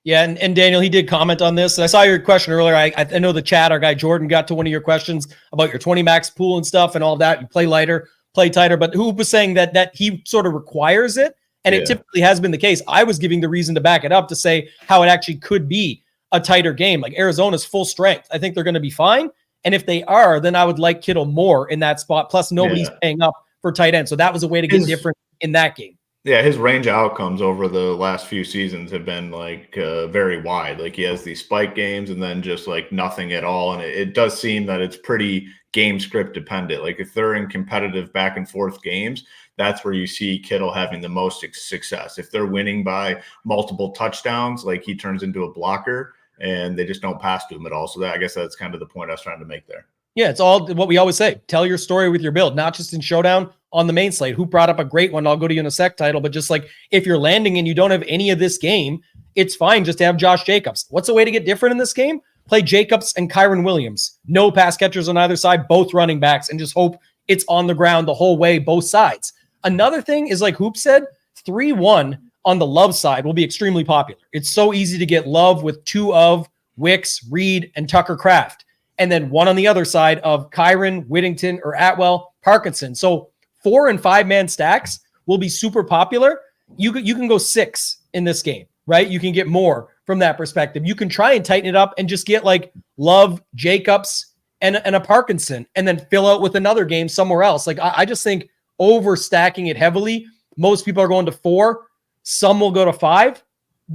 Yeah, and Daniel, he did comment on this. I saw your question earlier. I know the chat, our guy Jordan got to one of your questions about your 20 max pool and stuff and all that. You play lighter, play tighter, but who was saying that he sort of requires it? And It typically has been the case. I was giving the reason to back it up to say how it actually could be a tighter game. Like Arizona's full strength. I think they're going to be fine. And if they are, then I would like Kittle more in that spot. Plus nobody's paying up for tight end. So that was a way to get different in that game. Yeah, his range of outcomes over the last few seasons have been like very wide. Like he has these spike games and then just like nothing at all. And it does seem that it's pretty game script dependent. Like if they're in competitive back and forth games, that's where you see Kittle having the most success. If they're winning by multiple touchdowns, like he turns into a blocker and they just don't pass to him at all. So I guess that's kind of the point I was trying to make there. Yeah, it's all what we always say. Tell your story with your build, not just in showdown on the main slate. Who brought up a great one? I'll go to you in a sec, title. But just like if you're landing and you don't have any of this game, it's fine just to have Josh Jacobs. What's the way to get different in this game? Play Jacobs and Kyron Williams. No pass catchers on either side, both running backs, and just hope it's on the ground the whole way, both sides. Another thing is, like Hoop said, 3-1 on the Love side will be extremely popular. It's so easy to get Love with two of Wicks, Reed, and Tucker Kraft. And then one on the other side of Kyron, Whittington, or Atwell, Parkinson. So 4 and 5 man stacks will be super popular. You can go 6 in this game, right? You can get more from that perspective. You can try and tighten it up and just get like Love, Jacobs, and a Parkinson, and then fill out with another game somewhere else. Like I just think overstacking it heavily. Most people are going to 4. Some will go to 5.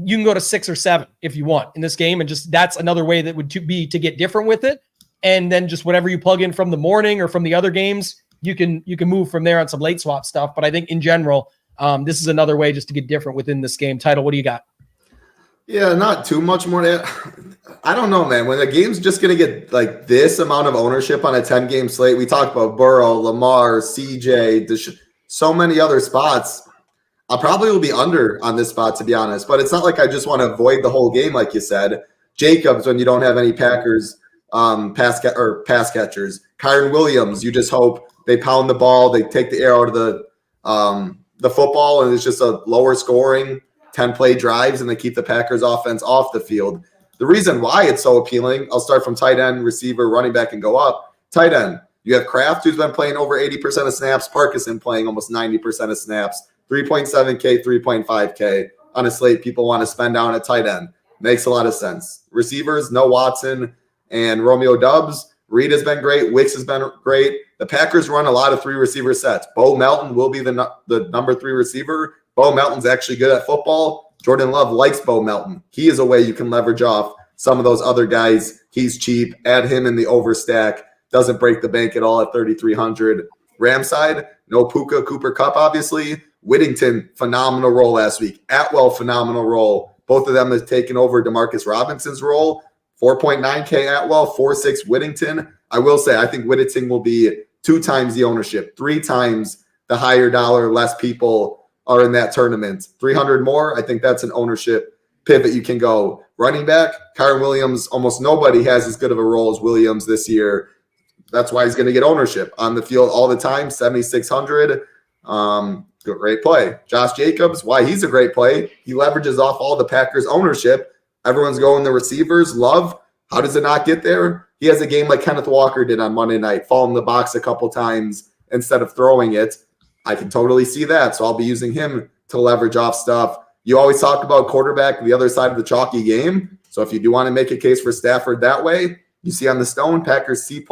You can go to 6 or 7 if you want in this game. And just that's another way that would be to get different with it. And then just whatever you plug in from the morning or from the other games, you can move from there on some late swap stuff. But I think in general, this is another way just to get different within this game. Title, what do you got? Yeah, not too much more. I don't know, man. When the game's just going to get like this amount of ownership on a 10-game slate, we talked about Burrow, Lamar, CJ, so many other spots. I probably will be under on this spot, to be honest. But it's not like I just want to avoid the whole game, like you said. Jacobs, when you don't have any Packers pass catchers. Kyron Williams, you just hope they pound the ball, they take the air out of the football, and it's just a lower scoring 10-play drives, and they keep the Packers offense off the field. The reason why it's so appealing, I'll start from tight end, receiver, running back, and go up. Tight end, you have Kraft, who's been playing over 80% of snaps, Parkinson playing almost 90% of snaps, 3.7K, 3.5K. On a slate, people want to spend down at tight end. Makes a lot of sense. Receivers, no Watson and Romeo Doubs. Reed has been great. Wicks has been great. The Packers run a lot of 3-receiver sets. Bo Melton will be the number 3 receiver. Bo Melton's actually good at football. Jordan Love likes Bo Melton. He is a way you can leverage off some of those other guys. He's cheap. Add him in the overstack. Doesn't break the bank at all at 3,300. Rams side, no Puka, Cooper Kupp, obviously. Whittington, phenomenal role last week. Atwell, phenomenal role. Both of them have taken over DeMarcus Robinson's role. 4.9K Atwell, 4.6 Whittington. I will say, I think Whittington will be 2 times the ownership, 3 times the higher dollar, less people are in that tournament. 300 more, I think that's an ownership pivot you can go. Running back, Kyron Williams, almost nobody has as good of a role as Williams this year. That's why he's going to get ownership on the field all the time, 7,600. Great play. Josh Jacobs, why he's a great play. He leverages off all the Packers ownership. Everyone's going the receivers. Love, how does it not get there? He has a game like Kenneth Walker did on Monday night, fall in the box a couple times instead of throwing it. I can totally see that, so I'll be using him to leverage off stuff. You always talk about quarterback, the other side of the chalky game. So if you do want to make a case for Stafford that way, you see on the Stone, Packers C+,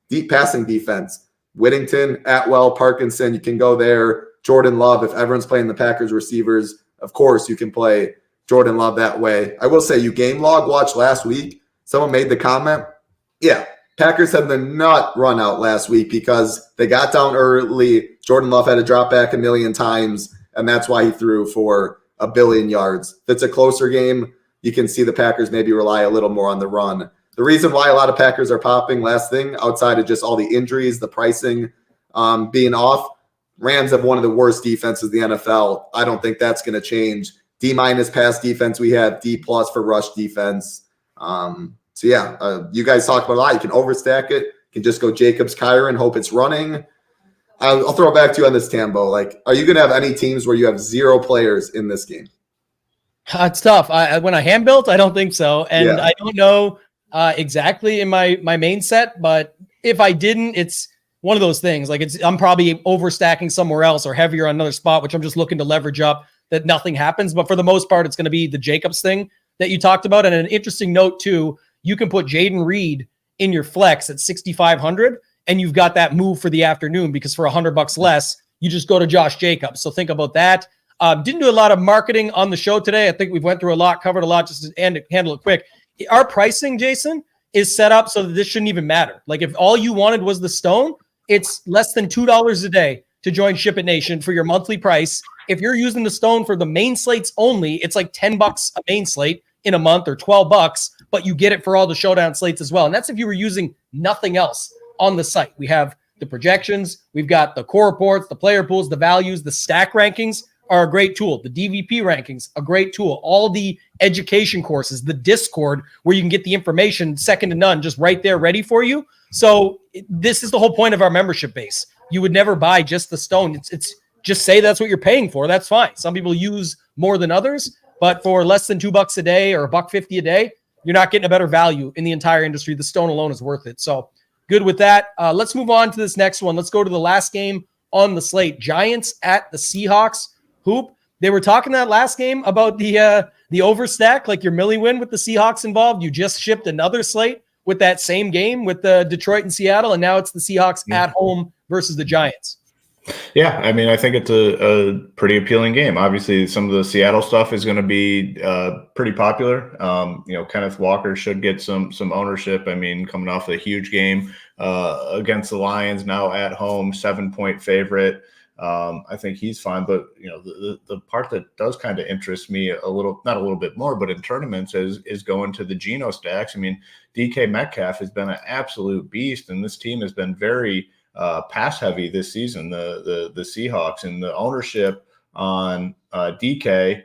deep passing defense. Whittington, Atwell, Parkinson, you can go there. Jordan Love, if everyone's playing the Packers receivers, of course you can play Jordan Love that way. I will say, you game log watched last week. Someone made the comment. Yeah, Packers had the nut run out last week because they got down early. Jordan Love had to drop back a million times, and that's why he threw for 1 billion yards. If it's a closer game, you can see the Packers maybe rely a little more on the run. The reason why a lot of Packers are popping, last thing, outside of just all the injuries, the pricing being off, Rams have one of the worst defenses in the NFL. I don't think that's going to change. D- pass defense we have, D+ for rush defense. You guys talked about a lot. You can overstack it. You can just go Jacobs, Kyron, hope it's running. I'll throw it back to you on this, Tambo. Like, are you going to have any teams where you have 0 players in this game? It's tough. When I hand built, I don't think so. And I don't know exactly in my main set, but if I didn't, it's one of those things. Like, I'm probably overstacking somewhere else or heavier on another spot, which I'm just looking to leverage up that nothing happens. But for the most part, it's going to be the Jacobs thing that you talked about. And an interesting note too, you can put Jaden Reed in your flex at 6,500 and you've got that move for the afternoon, because for $100 less, you just go to Josh Jacobs. So think about that. Didn't do a lot of marketing on the show today. I think we've went through a lot, covered a lot, just to handle it quick. Our pricing, Jason, is set up so that this shouldn't even matter. Like, if all you wanted was the Stone, it's less than $2 a day to join SHIPIT Nation for your monthly price. If you're using the Stone for the main slates only, it's like $10 a main slate in a month, or $12, but you get it for all the showdown slates as well. And that's if you were using nothing else on the site. We have the projections, we've got the core reports, the player pools, the values, the stack rankings are a great tool. The DVP rankings, a great tool. All the education courses, the Discord, where you can get the information second to none, just right there ready for you. So this is the whole point of our membership base. You would never buy just the Stone. It's just say that's what you're paying for. That's fine. Some people use more than others, but for less than $2 a day or $1.50 a day, you're not getting a better value in the entire industry. The Stone alone is worth it. So good with that. Let's move on to this next one. Let's go to the last game on the slate. Giants at the Seahawks. Hoop. They were talking that last game about the overstack, like your Millie win with the Seahawks involved. You just shipped another slate with that same game with the Detroit and Seattle, and now it's the Seahawks at home versus the Giants. Yeah, I mean, I think it's a pretty appealing game. Obviously, some of the Seattle stuff is going to be pretty popular. Kenneth Walker should get some ownership. I mean, coming off a huge game against the Lions, now at home, 7-point favorite. I think he's fine. But, the part that does kind of interest me a little, not a little bit more, but in tournaments is going to the Geno stacks. I mean, DK Metcalf has been an absolute beast, and this team has been very pass heavy this season, the Seahawks, and the ownership on DK.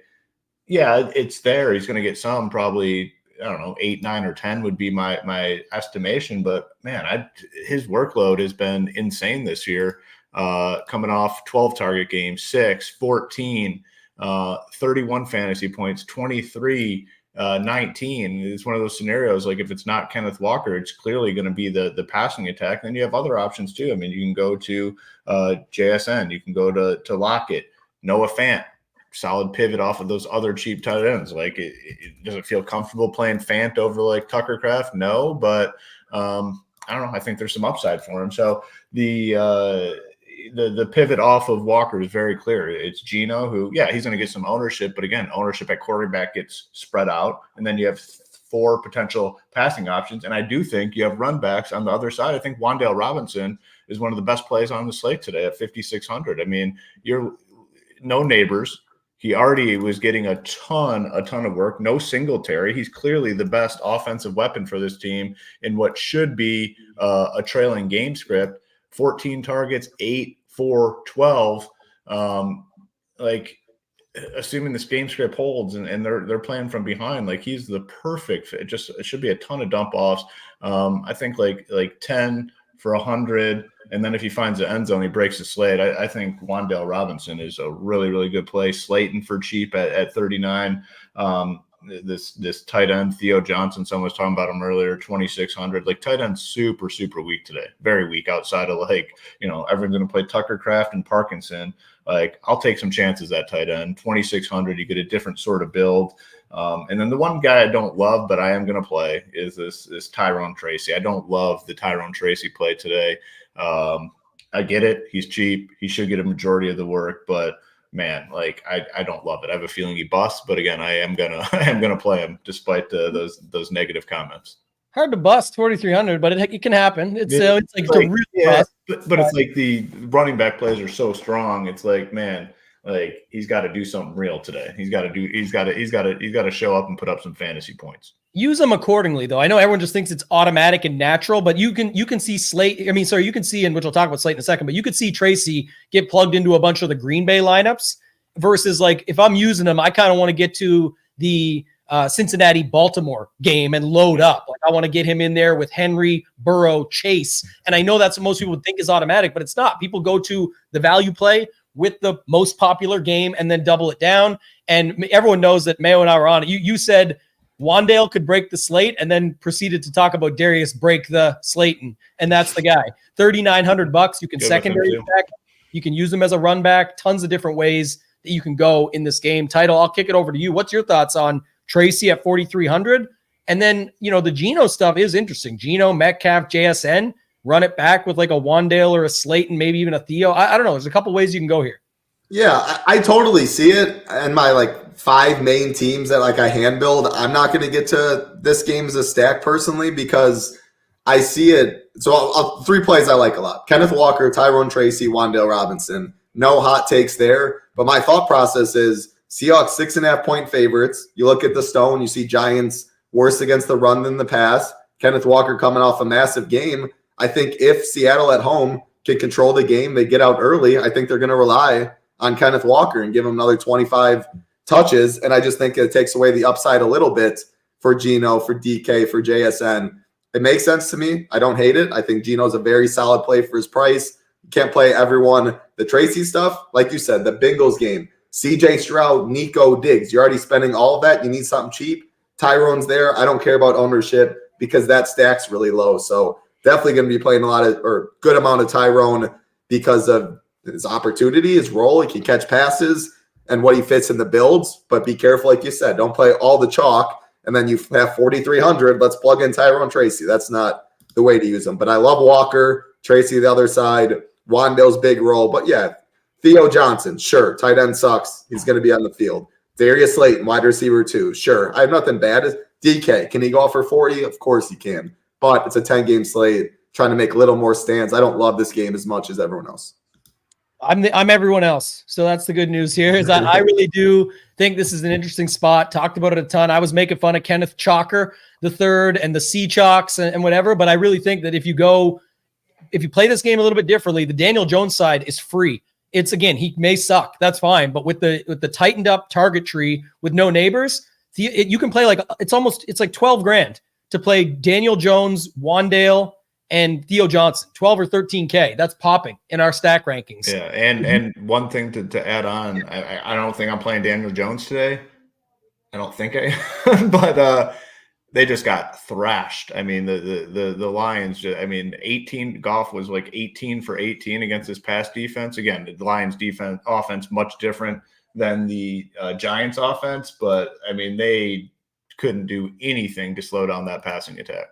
Yeah, it's there. He's going to get some, probably, I don't know, 8, 9, or 10 would be my estimation. But man, his workload has been insane this year. Coming off 12 target games, 6, 14, 31 fantasy points, 23, 19. It's one of those scenarios, like if it's not Kenneth Walker, it's clearly going to be the passing attack. And then you have other options too. I mean, you can go to JSN, you can go to Lockett, Noah Fant, solid pivot off of those other cheap tight ends. Like, it doesn't feel comfortable playing Fant over like Tucker Kraft. No, but I don't know. I think there's some upside for him. So the pivot off of Walker is very clear. It's Geno, who, yeah, he's going to get some ownership, but again, ownership at quarterback gets spread out, and then you have 4 potential passing options. And I do think you have run backs on the other side. I think Wan'Dale Robinson is one of the best plays on the slate today at 5,600. I mean, you're no neighbors. He already was getting a ton of work. No Singletary. He's clearly the best offensive weapon for this team in what should be a trailing game script. 14 targets, 8 for 12. Like, assuming this game script holds and they're playing from behind, like, he's the perfect fit. It should be a ton of dump offs. I think like 10 for 100. And then if he finds the end zone, he breaks the slate. I think Wan'Dale Robinson is a really, really good play. Slayton for cheap at 39. This tight end, Theo Johnson, someone was talking about him earlier, 2,600. Like, tight end super, super weak today. Very weak outside of, like, everyone's going to play Tucker Kraft and Parkinson. Like, I'll take some chances at tight end. 2,600, you get a different sort of build. And then the one guy I don't love, but I am going to play, is this Tyrone Tracy. I don't love the Tyrone Tracy play today. I get it. He's cheap. He should get a majority of the work, but man, like, I don't love it. I have a feeling he busts, but again, I am gonna play him despite those negative comments. Hard to bust 4,300, but it can happen. It's like a real bust. But it's like the running back plays are so strong. It's like, man, like, he's got to do something real today. He's got to show up and put up some fantasy points. Use them accordingly, though. I know everyone just thinks it's automatic and natural, but you can see Slate. I mean, sorry, you can see, and which we'll talk about Slate in a second, but you could see Tracy get plugged into a bunch of the Green Bay lineups versus, like, if I'm using them, I kind of want to get to the Cincinnati-Baltimore game and load up. Like, I want to get him in there with Henry, Burrow, Chase. And I know that's what most people would think is automatic, but it's not. People go to the value play with the most popular game and then double it down. And everyone knows that Mayo and I were on it. You said Wan'Dale could break the slate and then proceeded to talk about Darius break the Slayton. And that's the guy. $3,900. You can secondary back. You can use him as a run back. Tons of different ways that you can go in this game. Title, I'll kick it over to you. What's your thoughts on Tracy at 4,300? And then, the Geno stuff is interesting. Geno, Metcalf, JSN, run it back with like a Wan'Dale or a Slayton, maybe even a Theo. I don't know. There's a couple ways you can go here. Yeah, I totally see it. And my 5 main teams that I hand build, I'm not going to get to this game as a stack personally because I see it. So 3 plays I like a lot: Kenneth Walker, Tyrone Tracy, Wan'Dale Robinson. No hot takes there. But my thought process is Seahawks 6.5 point favorites. You look at the stone, you see Giants worse against the run than the pass. Kenneth Walker coming off a massive game. I think if Seattle at home can control the game, they get out early, I think they're going to rely on Kenneth Walker and give him another 25 touches. And I just think it takes away the upside a little bit for Geno, for DK, for JSN. It makes sense to me. I don't hate it. I think Geno's a very solid play for his price. You can't play everyone. The Tracy stuff, like you said, the Bengals game, CJ Stroud, Nico Diggs, you're already spending all of that. You need something cheap. Tyrone's there. I don't care about ownership because that stack's really low. So definitely going to be playing good amount of Tyrone because of his opportunity, his role. He can catch passes and what he fits in the builds. But be careful, like you said, don't play all the chalk and then you have 4,300. Let's plug in Tyrone Tracy. That's not the way to use him. But I love Walker, Tracy the other side, Wan'Dale's big role. But yeah, Theo Johnson, sure. Tight end sucks. He's going to be on the field. Darius Slayton, wide receiver 2. Sure. I have nothing bad. DK, can he go off for 40? Of course he can. But it's a 10-game slate, trying to make a little more stands. I don't love this game as much as everyone else. I'm everyone else. So that's the good news here is I really do think this is an interesting spot. Talked about it a ton. I was making fun of Kenneth Chalker the third and the Sea Chalks and whatever, but I really think that if you play this game a little bit differently, the Daniel Jones side is free. It's again, he may suck. That's fine. But with the tightened up target tree with no neighbors, you can play it's like 12 grand to play Daniel Jones, Wandale, and Theo Johnson, 12 or 13K. That's popping in our stack rankings. Yeah, and one thing to add on, I don't think I'm playing Daniel Jones today. I don't think I am, but they just got thrashed. I mean, the Lions, 18, Goff was like 18 for 18 against this pass defense. Again, the Lions offense, much different than the Giants offense, but I mean, they couldn't do anything to slow down that passing attack.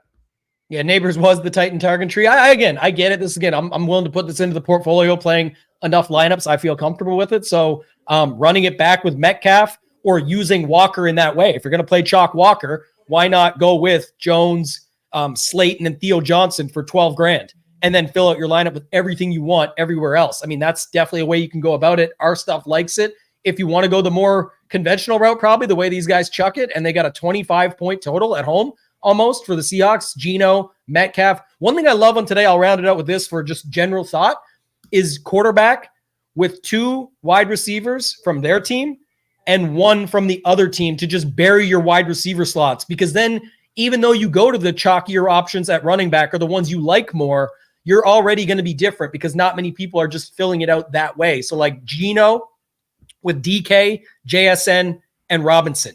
Yeah, Neighbors was the Titan target tree. I get it. I'm willing to put this into the portfolio, playing enough lineups. I feel comfortable with it. So running it back with Metcalf or using Walker in that way. If you're going to play Chalk Walker, why not go with Jones, Slayton, and Theo Johnson for 12 grand and then fill out your lineup with everything you want everywhere else? I mean, that's definitely a way you can go about it. Our stuff likes it. If you want to go the more conventional route, probably the way these guys chuck it, and they got a 25-point total at home, almost for the Seahawks, Geno, Metcalf. One thing I love on today, I'll round it out with this for just general thought, is quarterback with 2 wide receivers from their team and 1 from the other team to just bury your wide receiver slots. Because then even though you go to the chalkier options at running back or the ones you like more, you're already going to be different because not many people are just filling it out that way. So like Geno with DK, JSN, and Robinson.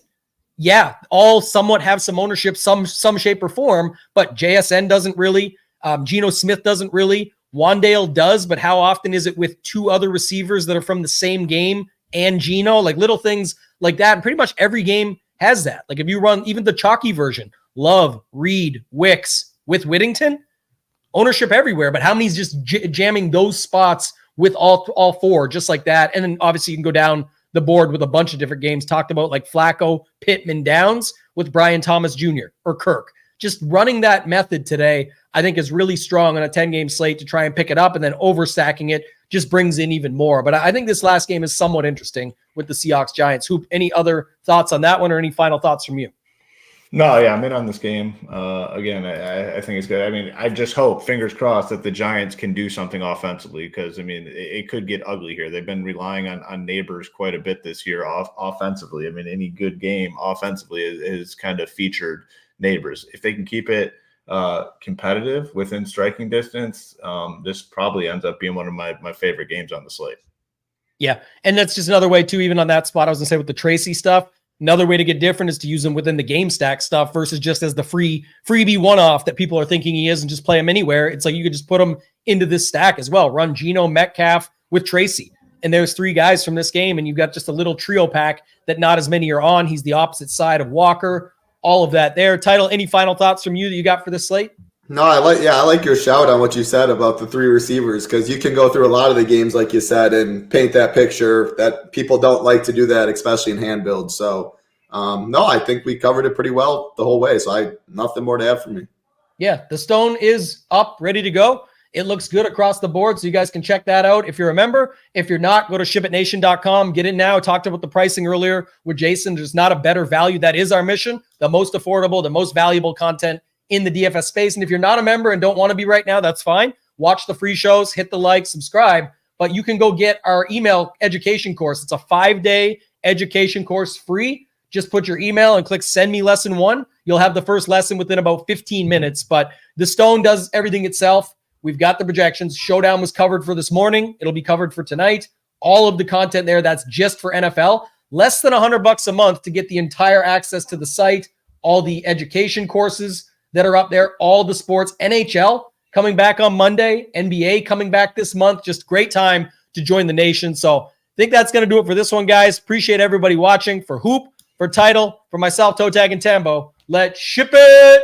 Yeah, all somewhat have some ownership, some shape or form, but JSN doesn't really. Geno Smith doesn't really. Wandale does, but how often is it with 2 other receivers that are from the same game and Geno? Like little things like that. And pretty much every game has that. Like if you run even the chalky version, Love, Reed, Wicks with Whittington, ownership everywhere. But how many's just jamming those spots with all 4 just like that? And then obviously you can go down the board with a bunch of different games talked about like Flacco, Pittman, Downs with Brian Thomas Jr. or Kirk. Just running that method today, I think is really strong on a 10-game slate to try and pick it up, and then overstacking it just brings in even more. But I think this last game is somewhat interesting with the Seahawks Giants. Hoop, any other thoughts on that one or any final thoughts from you? No, yeah, I'm in on this game. Again, I think it's good. I mean, I just hope, fingers crossed, that the Giants can do something offensively because, I mean, it could get ugly here. They've been relying on Neighbors quite a bit this year offensively. I mean, any good game offensively is kind of featured Neighbors. If they can keep it competitive within striking distance, this probably ends up being one of my favorite games on the slate. Yeah, and that's just another way, too, even on that spot, I was going to say with the Tracy stuff, another way to get different is to use him within the game stack stuff versus just as the freebie one-off that people are thinking he is and just play him anywhere. It's like you could just put him into this stack as well. Run Geno, Metcalf with Tracy. And there's 3 guys from this game, and you've got just a little trio pack that not as many are on. He's the opposite side of Walker. All of that there. Title, any final thoughts from you that you got for this slate? No, I like your shout on what you said about the 3 receivers because you can go through a lot of the games, like you said, and paint that picture that people don't like to do that, especially in hand builds. So, no, I think we covered it pretty well the whole way. So nothing more to add from me. Yeah, the stone is up, ready to go. It looks good across the board, so you guys can check that out if you're a member. If you're not, go to shipitnation.com. Get in now. I talked about the pricing earlier with Jason. There's not a better value. That is our mission. The most affordable, the most valuable content in the DFS space. And if you're not a member and don't want to be right now, that's fine. Watch the free shows, hit the like, subscribe. But you can go get our email education course. It's a 5-day education course free. Just put your email and click send me lesson 1. You'll have the first lesson within about 15 minutes. But the stone does everything itself. We've got the projections. Showdown was covered for this morning. It'll be covered for tonight. All of the content there, that's just for NFL. Less than $100 a month to get the entire access to the site, all the education courses that are up there, all the sports, NHL coming back on Monday, NBA coming back this month. Just great time to join the nation. So I think that's going to do it for this one, guys. Appreciate everybody watching. For Hoop, for Title, for myself, ToeTagginTambo. Let's ship it.